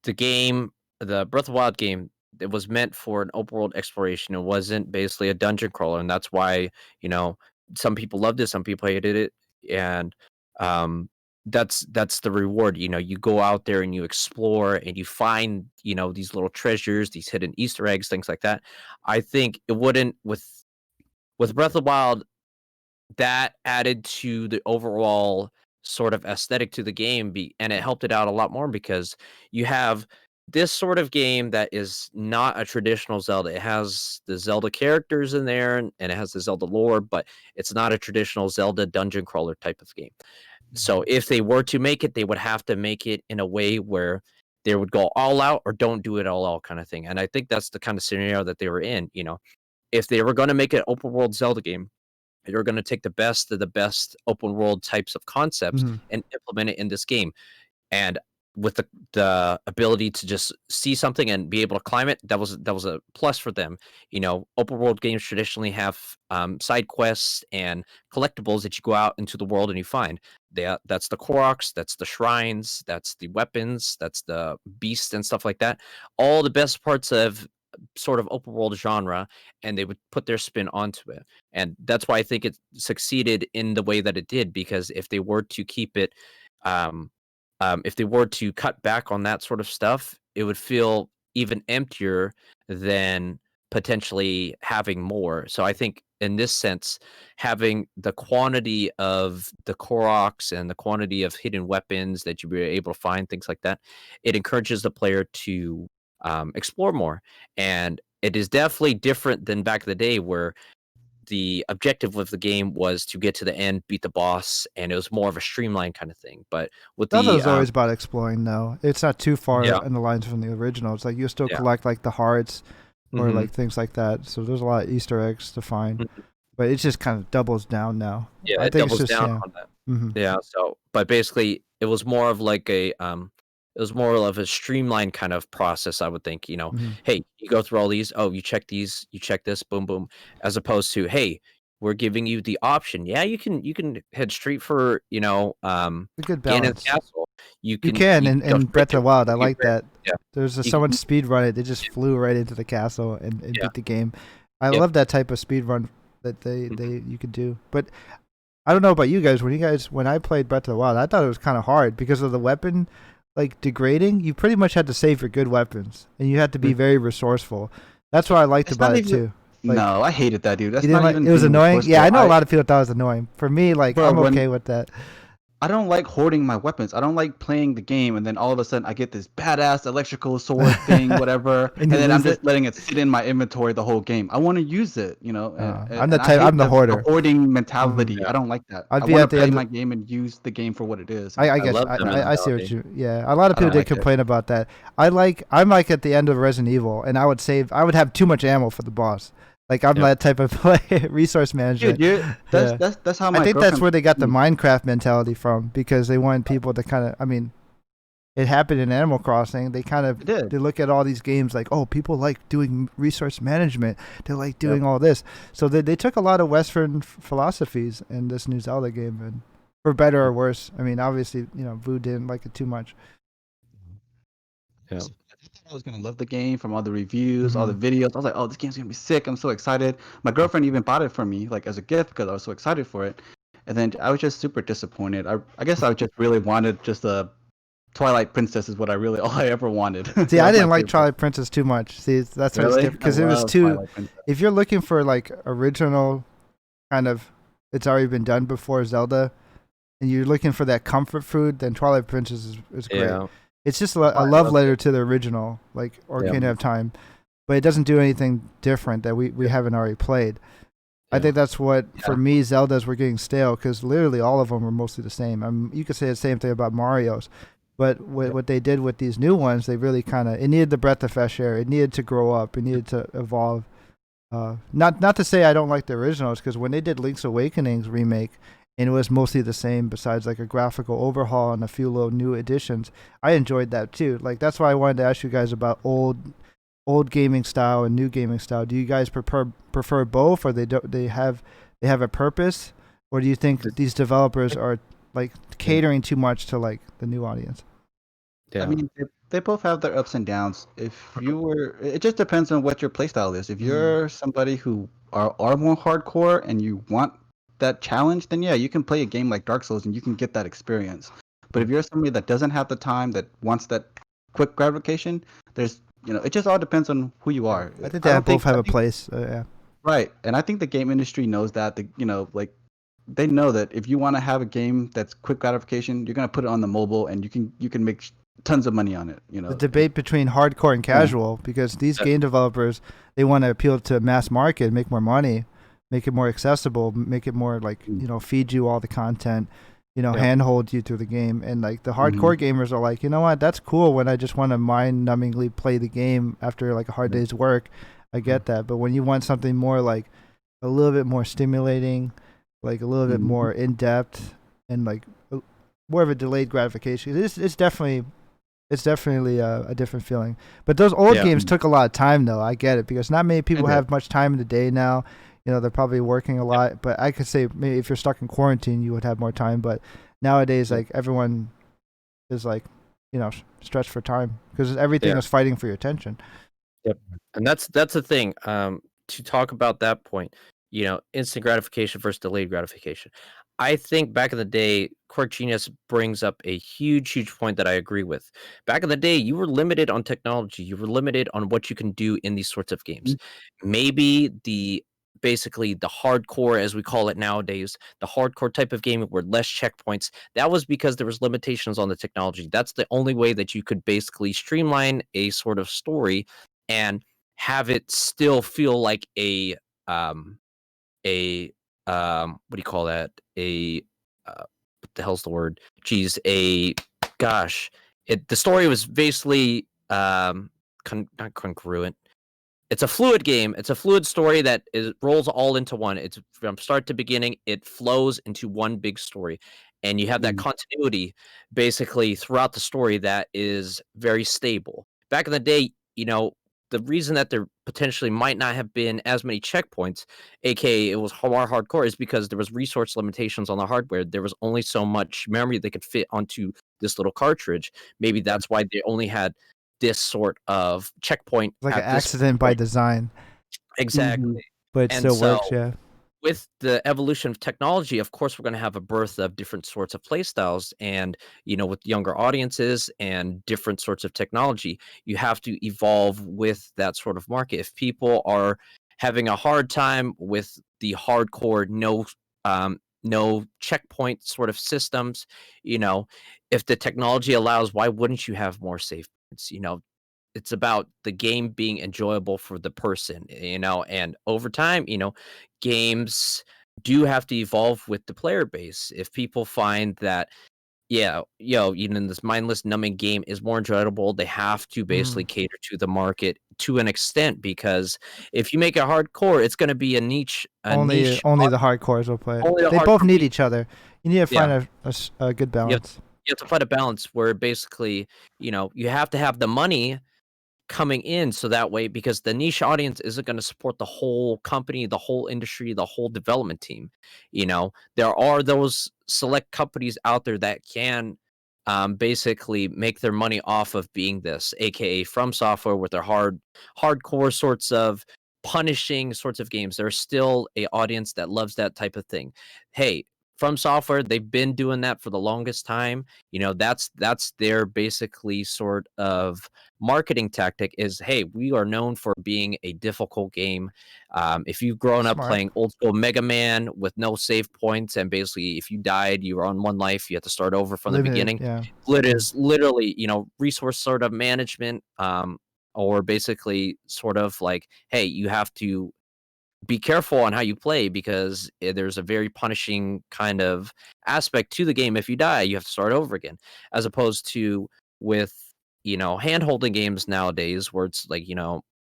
the game, the Breath of the Wild game. It was meant for an open world exploration. It wasn't basically a dungeon crawler, and that's why some people loved it, some people hated it, and that's the reward. You go out there and you explore and you find these little treasures, these hidden Easter eggs, things like that. I think it wouldn't with Breath of the Wild. That added to the overall sort of aesthetic to the game, and it helped it out a lot more because you have this sort of game that is not a traditional Zelda. It has the Zelda characters in there, and it has the Zelda lore, but it's not a traditional Zelda dungeon crawler type of game. So if they were to make it, they would have to make it in a way where they would go all out or don't do it all out kind of thing. And I think that's the kind of scenario that they were in. If they were going to make an open world Zelda game, you're going to take the best of the best open world types of concepts and implement it in this game. And with the ability to just see something and be able to climb it, that was a plus for them. Open world games traditionally have side quests and collectibles that you go out into the world and you find. That's the Koroks, that's the shrines, that's the weapons, that's the beasts and stuff like that. All the best parts of sort of open world genre, and they would put their spin onto it. And that's why I think it succeeded in the way that it did, because if they were to keep it if they were to cut back on that sort of stuff, it would feel even emptier than potentially having more. So I think in this sense, having the quantity of the Koroks and the quantity of hidden weapons that you were able to find, things like that, it encourages the player to explore more. And it is definitely different than back in the day where the objective of the game was to get to the end, beat the boss, and it was more of a streamlined kind of thing. But with that was always about exploring, though. It's not too far in the lines from the original. It's like you still collect like the hearts or like things like that. So there's a lot of Easter eggs to find, but it just kind of doubles down now. Yeah, I think doubles down on that. Yeah. So, but basically, it was more of like a it was more of a streamlined kind of process, I would think. Hey, you go through all these. Oh, you check these. You check this. Boom, boom. As opposed to, hey, we're giving you the option. Yeah, you can head straight for a good balance. Ganon's castle. You can in Breath of the Wild. I like that. Yeah. There's someone speed run it. They just flew right into the castle and beat the game. I love that type of speed run that you could do. But I don't know about you guys. When I played Breath of the Wild, I thought it was kind of hard because of the weapon. Like degrading, you pretty much had to save your good weapons, and you had to be very resourceful. That's what I liked about it too. Like, no, I hated that, dude. That's not even. It was annoying. Yeah, I know a lot of people thought it was annoying. For me, like I'm okay with that. I don't like hoarding my weapons. I don't like playing the game and then all of a sudden I get this badass electrical sword thing, whatever, and then I'm just letting it sit in my inventory the whole game. I want to use it, you know. I'm the type. I'm the hoarder. The hoarding mentality. I don't like that. I want to play my game and use the game for what it is. I guess I see what you. Yeah, a lot of people did complain about that. I'm like at the end of Resident Evil, and I would have too much ammo for the boss. Like I'm that type of play, resource management. Dude, that's how my I think that's where they got the Minecraft mentality from, because they want people to kind of. I mean, it happened in Animal Crossing. They kind of they look at all these games like, oh, people like doing resource management. They like doing all this. So they took a lot of Western philosophies in this new Zelda game, and for better or worse. I mean, obviously, Vu didn't like it too much. Yeah. I was gonna love the game from all the reviews, all the videos. I was like, "Oh, this game's gonna be sick! I'm so excited." My girlfriend even bought it for me, like as a gift, because I was so excited for it. And then I was just super disappointed. I guess I just really wanted just a Twilight Princess is what all I ever wanted. See, I didn't like Twilight Princess too much. See, that's what it's different, because it was too. If you're looking for like original, kind of, it's already been done before Zelda, and you're looking for that comfort food, then Twilight Princess is great. Yeah. It's just a love letter to the original, like Ocarina of Time, but it doesn't do anything different that we haven't already played. I think that's what, for me, Zeldas were getting stale, because literally all of them were mostly the same. You could say the same thing about Mario's, but what they did with these new ones, they really it needed the breath of fresh air. It needed to grow up. It needed to evolve. Not to say I don't like the originals, because when they did Link's Awakening's remake, and it was mostly the same besides like a graphical overhaul and a few little new additions, I enjoyed that too. Like, that's why I wanted to ask you guys about old gaming style and new gaming style. Do you guys prefer both, or they have a purpose, or do you think that these developers are like catering too much to like the new audience? Yeah. I mean, they both have their ups and downs. It just depends on what your playstyle is. If you're somebody who are more hardcore and you want that challenge, then you can play a game like Dark Souls and you can get that experience. But if you're somebody that doesn't have the time, that wants that quick gratification, there's it just all depends on who you are. I think they both have a place. Yeah. Right, and I think the game industry knows that. Like, they know that if you want to have a game that's quick gratification, you're gonna put it on the mobile, and you can make tons of money on it. The debate between hardcore and casual, because these game developers, they want to appeal to mass market, make more money, make it more accessible, make it more like feed you all the content, handhold you through the game. And like the hardcore gamers are like, you know what, that's cool when I just want to mind-numbingly play the game after like a hard day's work. I get that. But when you want something more like a little bit more stimulating, like a little bit more in-depth, and like more of a delayed gratification, it's definitely a different feeling. But those old games took a lot of time, though. I get it, because not many people have much time in the day now. They're probably working a lot. But I could say maybe if you're stuck in quarantine, you would have more time. But nowadays, like, everyone is like, stretched for time, because everything is fighting for your attention. Yep, and that's the thing. To talk about that point, instant gratification versus delayed gratification. I think back in the day, Quirk Genius brings up a huge point that I agree with. Back in the day, you were limited on technology. You were limited on what you can do in these sorts of games. Maybe basically the hardcore, as we call it nowadays, the hardcore type of game where less checkpoints, that was because there was limitations on the technology. That's the only way that you could basically streamline a sort of story and have it still feel like a what do you call that? What the hell's the word? Geez, the story was basically not congruent. It's a fluid game. It's a fluid story that rolls all into one. It's from start to beginning. It flows into one big story, and you have that continuity basically throughout the story that is very stable. Back in the day, the reason that there potentially might not have been as many checkpoints, aka it was more hardcore, is because there was resource limitations on the hardware. There was only so much memory they could fit onto this little cartridge. Maybe that's why they only had this sort of checkpoint. Like an accident by design. Exactly. But it still works, yeah. With the evolution of technology, of course, we're going to have a birth of different sorts of play styles. And, with younger audiences and different sorts of technology, you have to evolve with that sort of market. If people are having a hard time with the hardcore, no checkpoint sort of systems. If the technology allows, why wouldn't you have more save points? It's about the game being enjoyable for the person, and over time, games do have to evolve with the player base. If people find that, yeah, this mindless numbing game is more enjoyable, they have to basically cater to the market to an extent, because if you make it hardcore, it's going to be a niche. Only the hardcores will play it. They both need each other. You need to find a good balance. You have to find a balance where basically, you have to have the money coming in, so that way, because the niche audience isn't going to support the whole company, the whole industry, the whole development team. There are those select companies out there that can basically make their money off of being this, aka From Software, with their hardcore sorts of punishing sorts of games. There's still a audience that loves that type of thing. Hey, From Software, they've been doing that for the longest time. That's their basically sort of marketing tactic is, hey, we are known for being a difficult game. If you've grown up playing old school Mega Man with no save points, and basically if you died, you were on one life, you have to start over from the beginning. Yeah. It is literally, resource sort of management, or basically sort of like, hey, you have to be careful on how you play, because there's a very punishing kind of aspect to the game. If you die, you have to start over again, as opposed to with hand-holding games nowadays, where it's like,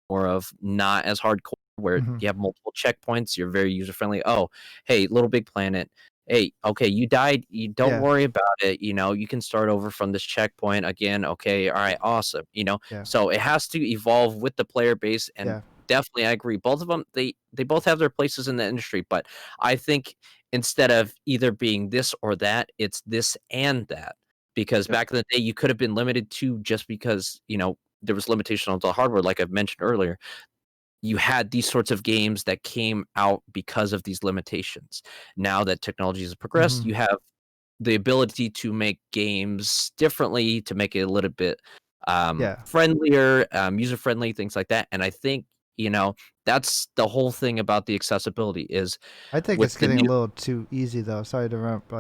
more of not as hardcore, where you have multiple checkpoints, you're very user-friendly. Oh, hey, Little Big Planet, hey, okay, you died, you don't worry about it, you can start over from this checkpoint again. Okay, all right, awesome. So it has to evolve with the player base. And definitely, I agree. Both of them, they both have their places in the industry, but I think instead of either being this or that, it's this and that. Because back in the day, you could have been limited to, just because there was limitation on the hardware, like I've mentioned earlier. You had these sorts of games that came out because of these limitations. Now that technology has progressed, you have the ability to make games differently, to make it a little bit friendlier, user friendly, things like that. And I think that's the whole thing about the accessibility is. I think it's getting a little too easy, though. Sorry to interrupt.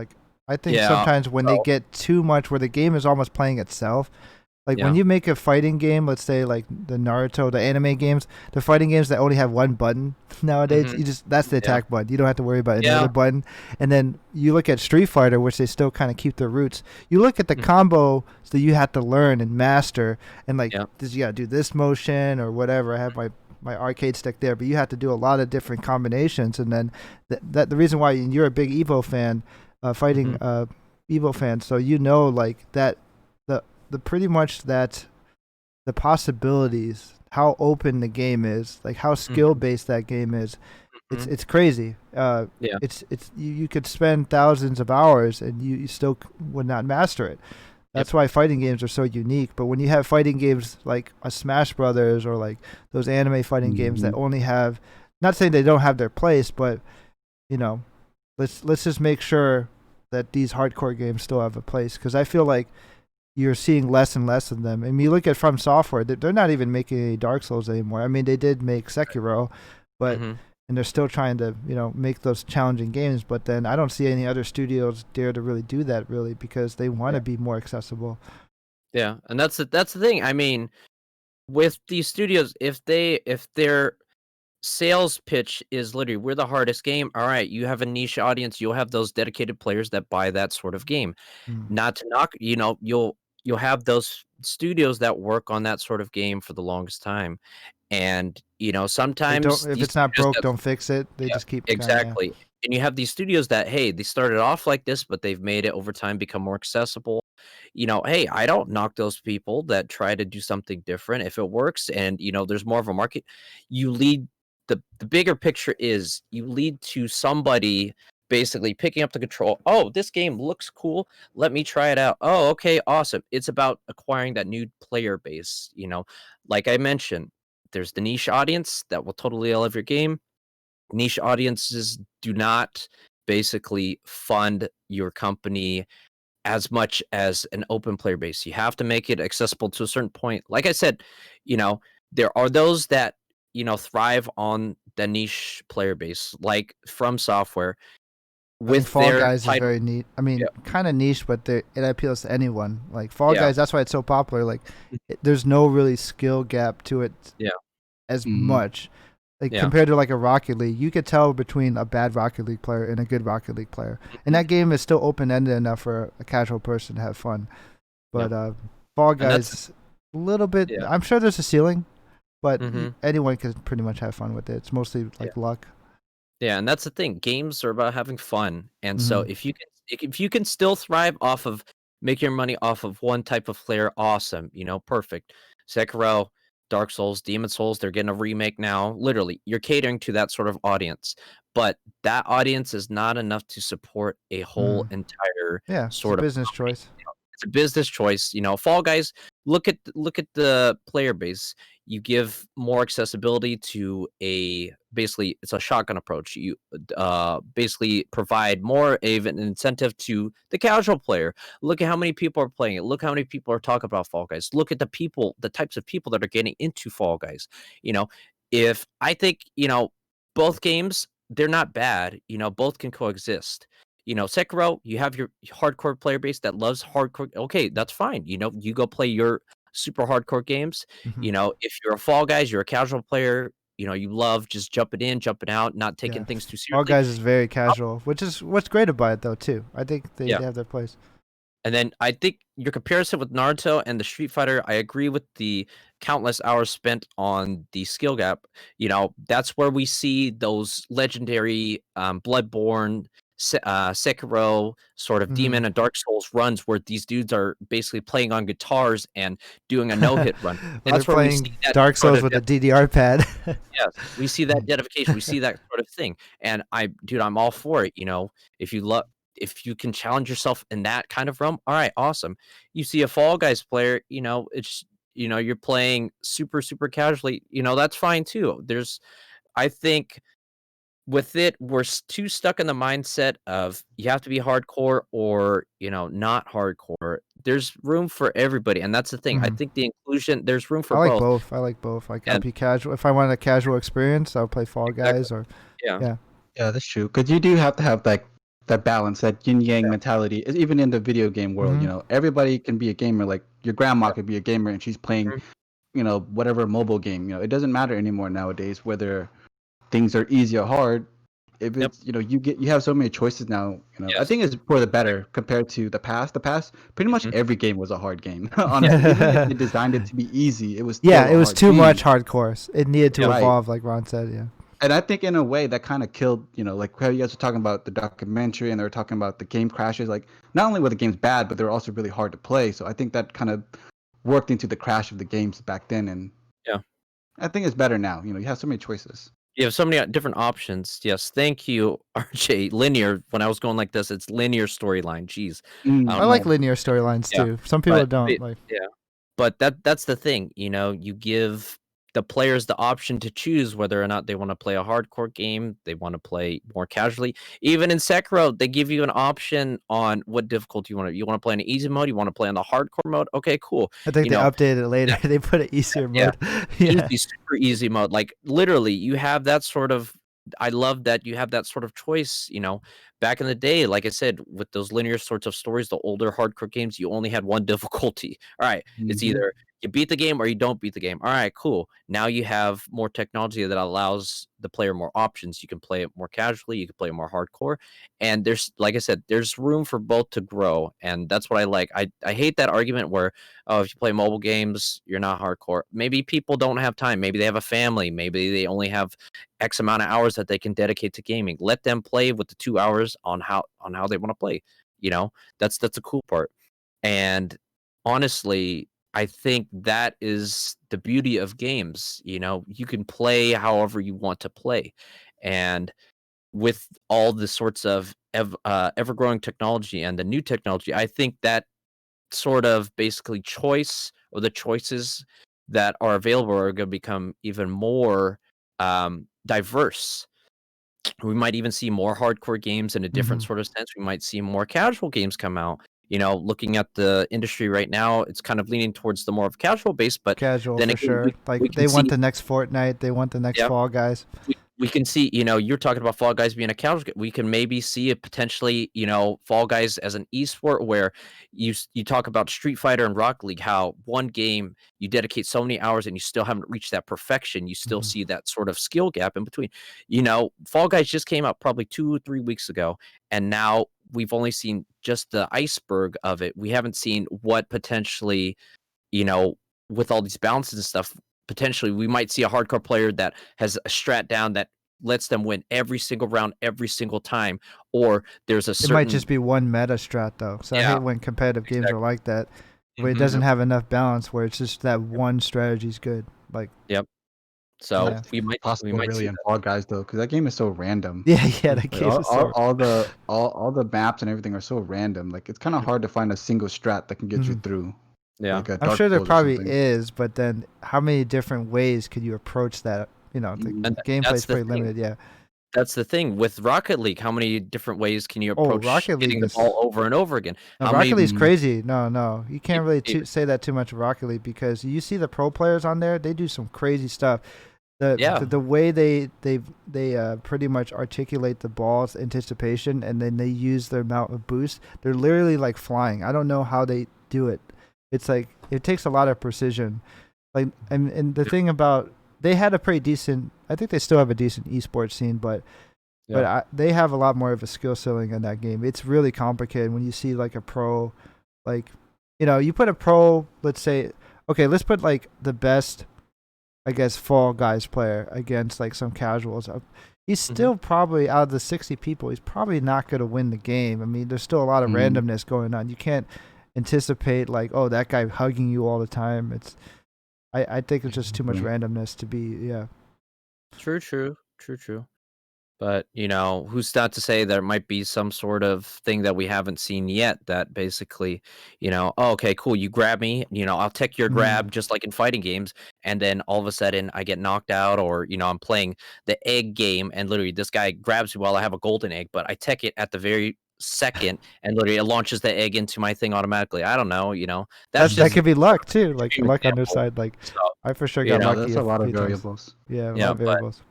I think sometimes when they get too much, where the game is almost playing itself. When you make a fighting game, let's say like the Naruto, the anime games, the fighting games that only have one button nowadays, that's the attack button. You don't have to worry about another button. And then you look at Street Fighter, which they still kind of keep their roots. You look at the combos that you have to learn and master, and you got to do this motion or whatever. I have my arcade stick there, but you have to do a lot of different combinations. And then the reason why you're a big Evo fan, fighting Evo fan, so that. The pretty much that the possibilities, how open the game is, how skill based that game is, it's crazy. It's you could spend thousands of hours and you still would not master it. That's why fighting games are so unique. But when you have fighting games like a Smash Brothers or those anime fighting games that only have, not saying they don't have their place, but let's just make sure that these hardcore games still have a place, because I feel like you're seeing less and less of them. I mean, you look at From Software, they're not even making any Dark Souls anymore. I mean, they did make Sekiro, but and they're still trying to, make those challenging games. But then I don't see any other studios dare to really do that, because they want to be more accessible. Yeah, and that's the thing. I mean, with these studios, if their sales pitch is literally, we're the hardest game, all right, you have a niche audience, you'll have those dedicated players that buy that sort of game. Not to knock, you'll have those studios that work on that sort of game for the longest time. And sometimes if it's not broke, don't fix it. They just keep exactly going, And you have these studios that, hey, they started off like this, but they've made it over time become more accessible. Hey, I don't knock those people that try to do something different. If it works and there's more of a market, you lead. The bigger picture is you lead to somebody basically picking up the control. Oh, this game looks cool. Let me try it out. Oh, okay, awesome. It's about acquiring that new player base. Like I mentioned, there's the niche audience that will totally love your game. Niche audiences do not basically fund your company as much as an open player base. You have to make it accessible to a certain point. Like I said, there are those that thrive on the niche player base, like From Software. with Fall their Guys is title. very neat. I mean, kind of niche, but it appeals to anyone. Like Fall Yeah. Guys, that's why it's so popular. Like, there's no really skill gap to it. Yeah. As much. Like Yeah. compared to like a Rocket League, you could tell between a bad Rocket League player and a good Rocket League player. And that game is still open-ended enough for a casual person to have fun. But Fall Guys, a little bit. Yeah. I'm sure there's a ceiling, but anyone can pretty much have fun with it. It's mostly like luck. Yeah, and that's the thing. Games are about having fun, and so if you can still thrive off of making your money off of one type of player, awesome. Perfect. Sekiro, Dark Souls, Demon Souls, they're getting a remake now. Literally, you're catering to that sort of audience, but that audience is not enough to support a whole entire sort of business choice. It's a business choice. Fall Guys, look at the player base. You give more accessibility to basically it's a shotgun approach. You basically provide more of an incentive to the casual player. Look at how many people are playing it. Look how many people are talking about Fall Guys. Look at the types of people that are getting into Fall Guys. If I think, both games, they're not bad. Both can coexist. Sekiro, you have your hardcore player base that loves hardcore. Okay, that's fine. You go play your super hardcore games. If you're a Fall Guys, you're a casual player. You love just jumping in, jumping out, not taking things too seriously. Fall Guys is very casual, which is what's great about it, though, too. I think they have their place. And then I think your comparison with Naruto and the Street Fighter, I agree with the countless hours spent on the skill gap. That's where we see those legendary Bloodborne, Sekiro sort of Demon and Dark Souls runs where these dudes are basically playing on guitars and doing a no-hit run. That's where we see that Dark Souls with a DDR pad. Yes, we see that dedication. We see that sort of thing. And I'm all for it. If you can challenge yourself in that kind of realm, all right, awesome. You see a Fall Guys player, it's you're playing super, super casually, that's fine too. I think with it, we're too stuck in the mindset of you have to be hardcore or, not hardcore. There's room for everybody, and that's the thing. I think the inclusion, there's room for both. I like both. I'll be casual. If I want a casual experience, I'll play Fall Guys or yeah, that's true. Because you do have to have that balance, that yin yang mentality. Even in the video game world, everybody can be a gamer. Like your grandma could be a gamer, and she's playing, whatever mobile game. It doesn't matter anymore nowadays whether things are easy or hard. If it's you have so many choices now. I think it's for the better compared to the past. The past, pretty much every game was a hard game. Honestly, even if they designed it to be easy, it was it was too much hardcore. It needed to evolve, like Ron said. Yeah. And I think in a way that kind of killed, like how you guys were talking about the documentary and they were talking about the game crashes. Like not only were the games bad, but they were also really hard to play. So I think that kind of worked into the crash of the games back then. And I think it's better now. You have so many choices. You have so many different options. Yes, thank you, RJ. Linear. When I was going like this, it's linear storyline. Jeez, I like linear storylines too. Some people don't like. Yeah, but that's the thing. You give the players the option to choose whether or not they want to play a hardcore game, they want to play more casually. Even in Sekiro, they give you an option on what difficulty you want to. You want to play in easy mode, you want to play in the hardcore mode. Okay, cool. I think they updated it later. They put an easier mode. Easy, super easy mode. Like literally, you have that sort of. I love that you have that sort of choice. Back in the day, like I said, with those linear sorts of stories, the older hardcore games, you only had one difficulty. All right, it's either you beat the game or you don't beat the game. All right, cool. Now you have more technology that allows the player more options. You can play it more casually. You can play it more hardcore. And there's, like I said, there's room for both to grow. And that's what I like. I hate that argument where, if you play mobile games, you're not hardcore. Maybe people don't have time. Maybe they have a family. Maybe they only have X amount of hours that they can dedicate to gaming. Let them play with the 2 hours on how they want to play. That's a cool part. And honestly, I think that is the beauty of games. You can play however you want to play. And with all the sorts of ever-growing technology and the new technology, I think that sort of basically choice or the choices that are available are going to become even more diverse. We might even see more hardcore games in a different sort of sense. We might see more casual games come out. Looking at the industry right now, it's kind of leaning towards the more of casual base, but casual then for again, sure. They want the next Fortnite, they want the next Fall Guys. we can see, you're talking about Fall Guys being a casual. We can maybe see it potentially, Fall Guys as an esport where you talk about Street Fighter and Rocket League, how one game you dedicate so many hours and you still haven't reached that perfection. You still see that sort of skill gap in between. Fall Guys just came out probably 2 or 3 weeks ago, and now we've only seen just the iceberg of it. We haven't seen what potentially, with all these balances and stuff, potentially we might see a hardcore player that has a strat down that lets them win every single round every single time, or there's a certain... It might just be one meta strat though. So I hate when competitive games are like that, where it doesn't have enough balance, where it's just that one strategy is good. Like so we might really see in Fall Guys though, because that game is so random. That game is so... all the maps and everything are so random. Like it's kind of hard to find a single strat that can get you through. Yeah, like I'm sure there probably is, but then how many different ways could you approach that? The gameplay is pretty limited. Yeah, that's the thing with Rocket League. How many different ways can you approach hitting the ball over and over again? Rocket League's crazy. No, you can't really say that too much of Rocket League, because you see the pro players on there. They do some crazy stuff. The way they pretty much articulate the ball's anticipation, and then they use their amount of boost. They're literally like flying. I don't know how they do it. It's like it takes a lot of precision. Like and the thing about, they had a pretty decent, I think they still have a decent esports scene, but they have a lot more of a skill ceiling in that game. It's really complicated when you see like a pro, like you put a pro, let's say, okay, let's put like the best, I guess, Fall Guys player against like some casuals. He's still probably, out of the 60 people, he's probably not going to win the game. I mean, there's still a lot of randomness going on. You can't anticipate like, oh, that guy hugging you all the time. I think it's just too much randomness to be True. But who's not to say there might be some sort of thing that we haven't seen yet that basically, oh, okay, cool, you grab me, I'll take your grab, just like in fighting games, and then all of a sudden I get knocked out, or I'm playing the egg game and literally this guy grabs me while I have a golden egg, but I take it at the very second and literally it launches the egg into my thing automatically. I don't know, that could be luck too, like luck on their side. Like I for sure got lucky. That's a lot of variables. A lot of variables.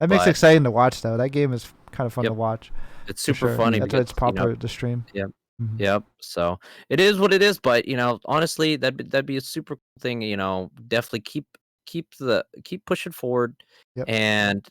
That makes it exciting to watch though. That game is kind of fun to watch. It's super funny. That's why it's popular to stream. Yep. So it is what it is, but honestly, that'd be a super cool thing. Definitely keep pushing forward, and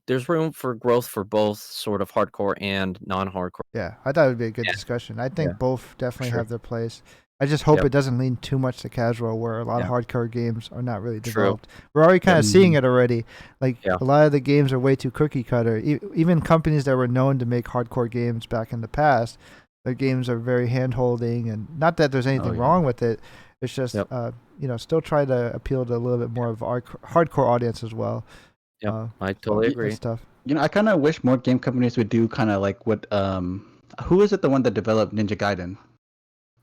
there's room for growth for both sort of hardcore and non-hardcore. Yeah, I thought it would be a good discussion. I think both definitely have their place. I just hope it doesn't lean too much to casual, where a lot of hardcore games are not really developed. We're already kind of seeing it already. Like a lot of the games are way too cookie cutter. Even companies that were known to make hardcore games back in the past, their games are very hand-holding, and not that there's anything wrong with it. It's just still try to appeal to a little bit more of our hardcore audience as well. Yeah, I totally agree. Stuff. I kind of wish more game companies would do kind of like what who is it, the one that developed Ninja Gaiden?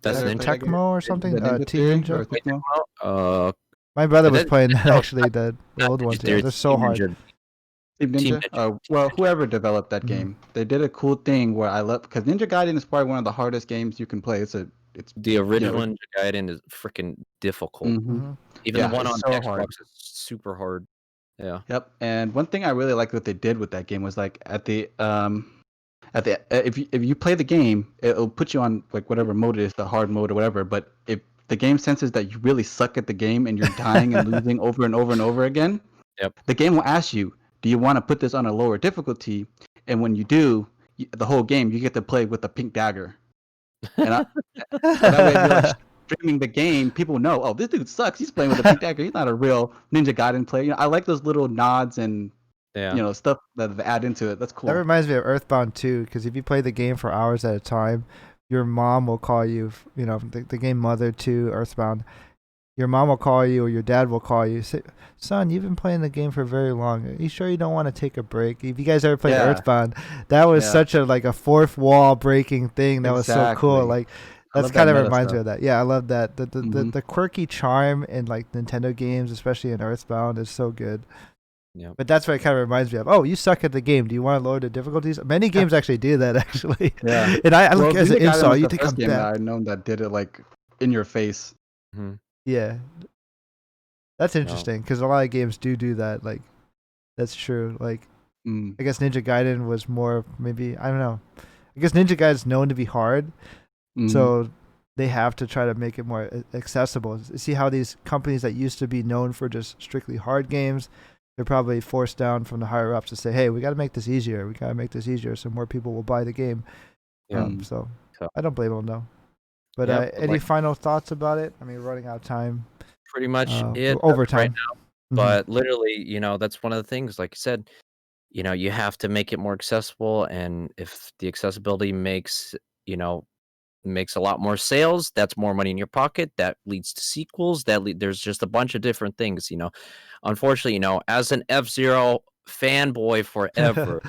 That's Tecmo or something? Ninja? My brother was playing that actually, the old ones. Yeah, they're so hard. Team Ninja? Well, whoever developed that game, they did a cool thing where I love, because Ninja Gaiden is probably one of the hardest games you can play. It's the original Ninja Gaiden is freaking difficult. Even the one on Xbox is super hard. Yeah. Yep. And one thing I really liked what they did with that game was like if you play the game, it'll put you on like whatever mode it is, the hard mode or whatever. But if the game senses that you really suck at the game and you're dying and losing over and over and over again, the game will ask you, do you want to put this on a lower difficulty? And when you do, the whole game, you get to play with a pink dagger. And that way, if you're like streaming the game, people know, oh, this dude sucks. He's playing with a pink dagger. He's not a real Ninja Gaiden player. I like those little nods and stuff that they add into it. That's cool. That reminds me of Earthbound too, because if you play the game for hours at a time, your mom will call you. The game Mother 2, Earthbound. Your mom will call you, or your dad will call you. Say, son, you've been playing the game for very long. Are you sure you don't want to take a break? If you guys ever played Earthbound, that was such a fourth wall breaking thing. That was so cool. Like that's kind of reminds me of that. Yeah, I love that. The quirky charm in like Nintendo games, especially in Earthbound, is so good. Yeah. But that's what it kind of reminds me of. Oh, you suck at the game. Do you want to lower the difficulties? Many games actually do that, actually. Yeah. And I look as an insult. You think I'm bad. I've known that did it like in your face. Yeah. That's interesting because a lot of games do that. Like That's true. Like, I guess Ninja Gaiden was more maybe I don't know. I guess Ninja Gaiden is known to be hard, so they have to try to make it more accessible. See how these companies that used to be known for just strictly hard games, they're probably forced down from the higher ups to say, "Hey, we got to make this easier. We got to make this easier, so more people will buy the game." So I don't blame them though. But any final thoughts about it? I mean, we're running out of time. Pretty much it overtime right now. But literally, that's one of the things. Like you said, you have to make it more accessible, and if the accessibility makes a lot more sales, that's more money in your pocket. That leads to sequels. There's just a bunch of different things. Unfortunately, as an F-Zero fanboy forever.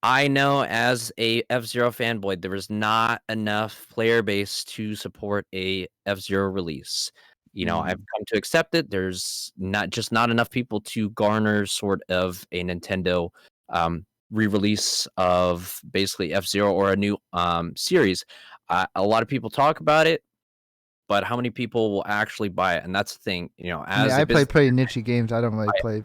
I know as a F-Zero fanboy, there is not enough player base to support a F-Zero release. I've come to accept it. There's not enough people to garner sort of a Nintendo re-release of basically F-Zero or a new series. A lot of people talk about it, but how many people will actually buy it? And that's the thing. I play pretty niche games. I don't really play.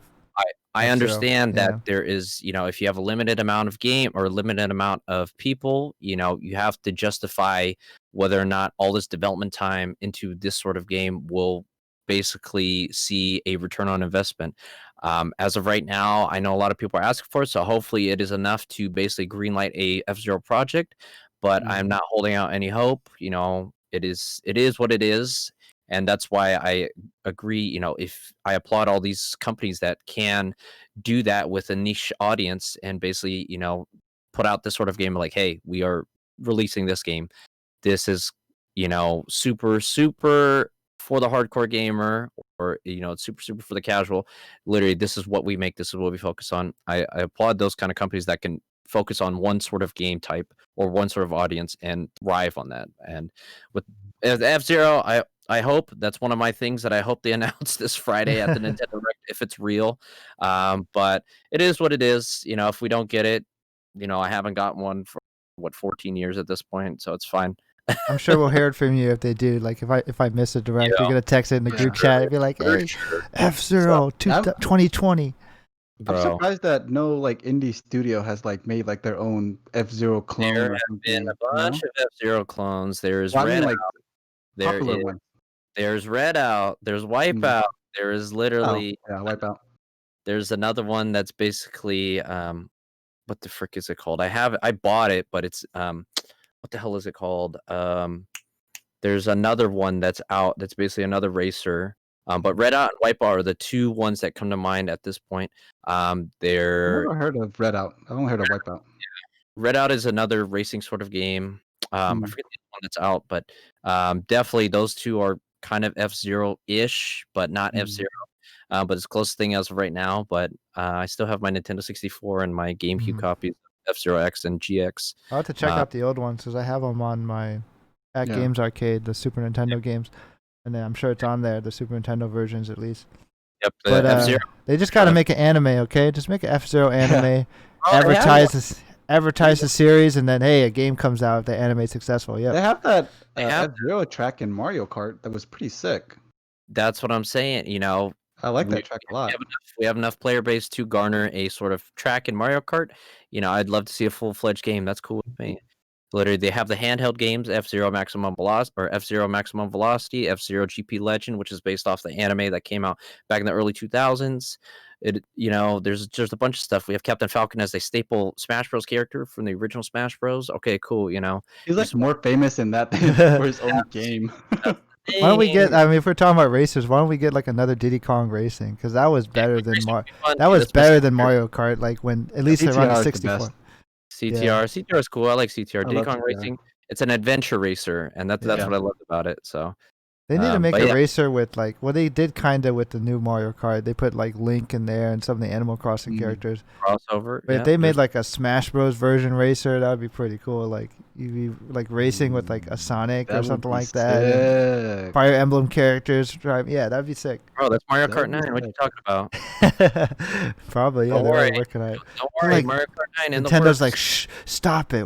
I understand that there is, if you have a limited amount of game or a limited amount of people, you have to justify whether or not all this development time into this sort of game will basically see a return on investment. As of right now, I know a lot of people are asking for it, so hopefully it is enough to basically greenlight a F-Zero project, but I'm not holding out any hope. It is what it is. And that's why I agree, if I applaud all these companies that can do that with a niche audience and basically, put out this sort of game like, hey, we are releasing this game. This is, super, super for the hardcore gamer, or, it's super, super for the casual. Literally, this is what we make. This is what we focus on. I applaud those kind of companies that can focus on one sort of game type or one sort of audience and thrive on that. And with F-Zero, I hope that's one of my things that I hope they announce this Friday at the Nintendo Direct if it's real. But it is what it is. If we don't get it, I haven't gotten one for 14 years at this point, so it's fine. I'm sure we'll hear it from you if they do. Like if I miss a direct, you're gonna text it in the group chat and be like, "Hey, F-Zero 2020." I'm surprised that no indie studio has made their own F-Zero clone. There have been a bunch of F-Zero clones. There's Redout. There's Redout. There's Wipeout. There is literally Wipeout. There's another one that's basically what the frick is it called? I bought it, but it's what the hell is it called? There's another one that's out that's basically another racer. But Redout and Wipeout are the two ones that come to mind at this point. I've never heard of Redout. I've only heard of Wipeout. Redout is another racing sort of game. I forget the one that's out, but definitely those two are kind of F-Zero-ish, but not F-Zero. But it's the closest thing as of right now. But I still have my Nintendo 64 and my GameCube copies of F-Zero X and GX. I'll have to check out the old ones because I have them on my Games Arcade, the Super Nintendo games. And then I'm sure it's on there, the Super Nintendo versions at least. Yep, but F-Zero. They just got to make an anime, okay? Just make an F-Zero anime, advertise the series, and then, hey, a game comes out if the anime is successful. Yeah. They have that F-Zero track in Mario Kart that was pretty sick. That's what I'm saying, I like that track a lot. We have enough player base to garner a sort of track in Mario Kart. I'd love to see a full-fledged game. That's cool with me. Literally, they have the handheld games, F-Zero Maximum Velocity, or F-Zero Maximum Velocity, F-Zero GP Legend, which is based off the anime that came out back in the early 2000s. There's just a bunch of stuff. We have Captain Falcon as a staple Smash Bros. Character from the original Smash Bros. Okay, cool, He's more famous in that than for his own game. Why don't we get? I mean, if we're talking about racers, why don't we get another Diddy Kong Racing? Because that was better than better than Mario Kart. Like when at least they run the 64. CTR is cool. I like CTR. Diddy Kong Racing. It's an adventure racer, and that's what I love about it. So they need to make a racer with they did kind of with the new Mario Kart. They put Link in there and some of the Animal Crossing characters. Crossover. But if they made a Smash Bros version racer, that would be pretty cool. You'd be racing with a Sonic or something like that. Fire Emblem characters. Yeah, that'd be sick. Bro, that's Mario Kart 9. What are you talking about? Probably, yeah. Don't worry. Working on it. Don't worry, Mario Kart 9 in Nintendo the works. shh, stop it.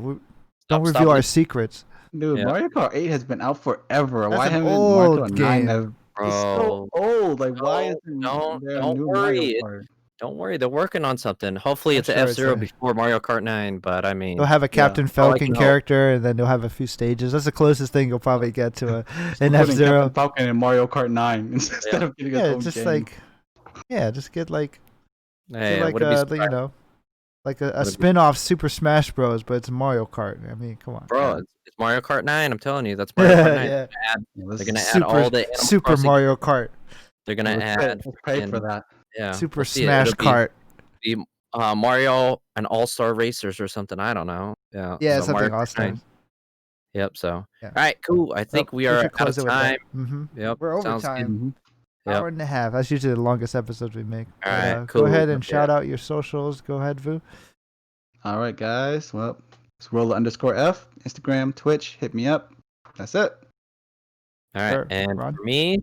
Don't reveal our secrets. Dude, Mario Kart 8 has been out forever. That's why haven't Mario Kart game. 9 It's so old. Why isn't there a new worry. Mario Kart? Don't worry, they're working on something. Hopefully, it's an F-Zero before Mario Kart 9. But I mean, they'll have a Captain Falcon character, and then they'll have a few stages. That's the closest thing you'll probably get to an F-Zero. Captain Falcon in Mario Kart 9 instead of getting a just game. Just get like, hey, like a spin-off Super Smash Bros, but it's Mario Kart. I mean, come on, bro. It's Mario Kart 9. I'm telling you, that's Mario Kart 9. They're gonna add all the Super Mario Kart. They're gonna add. Let's pay for that. Yeah, Super Smash Kart. Be Mario and All-Star Racers or something. I don't know. Yeah, so something awesome. Yep. So, all right, cool. I think we are out of time. Yep, we're over time. Yep. Hour and a half. That's usually the longest episodes we make. All right, cool. Go ahead and shout out your socials. Go ahead, Vu. All right, guys. Well, it's Rolla_F, Instagram, Twitch. Hit me up. That's it. All right, and Ron? For me,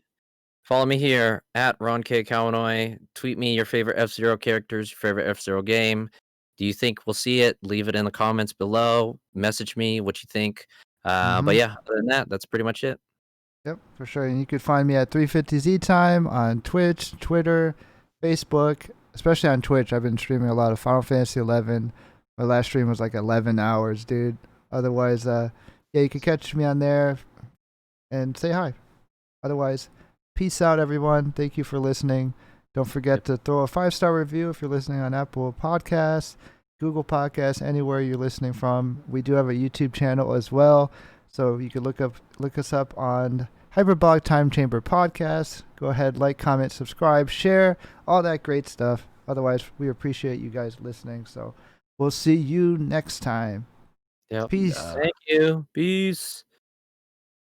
follow me here at Ron Kauanoe. Tweet me your favorite F-Zero characters, your favorite F-Zero game. Do you think we'll see it? Leave it in the comments below. Message me what you think. But yeah, other than that, that's pretty much it. Yep, for sure. And you can find me at 350Z Time on Twitch, Twitter, Facebook, especially on Twitch. I've been streaming a lot of Final Fantasy 11. My last stream was like 11 hours, dude. Otherwise, you can catch me on there and say hi. Otherwise, peace out, everyone. Thank you for listening. Don't forget to throw a 5-star review if you're listening on Apple Podcasts, Google Podcasts, anywhere you're listening from. We do have a YouTube channel as well. So you can look us up on Hyperbolic Time Chamber Podcast. Go ahead, like, comment, subscribe, share, all that great stuff. Otherwise, we appreciate you guys listening. So we'll see you next time. Yep. Peace. Thank you. Peace.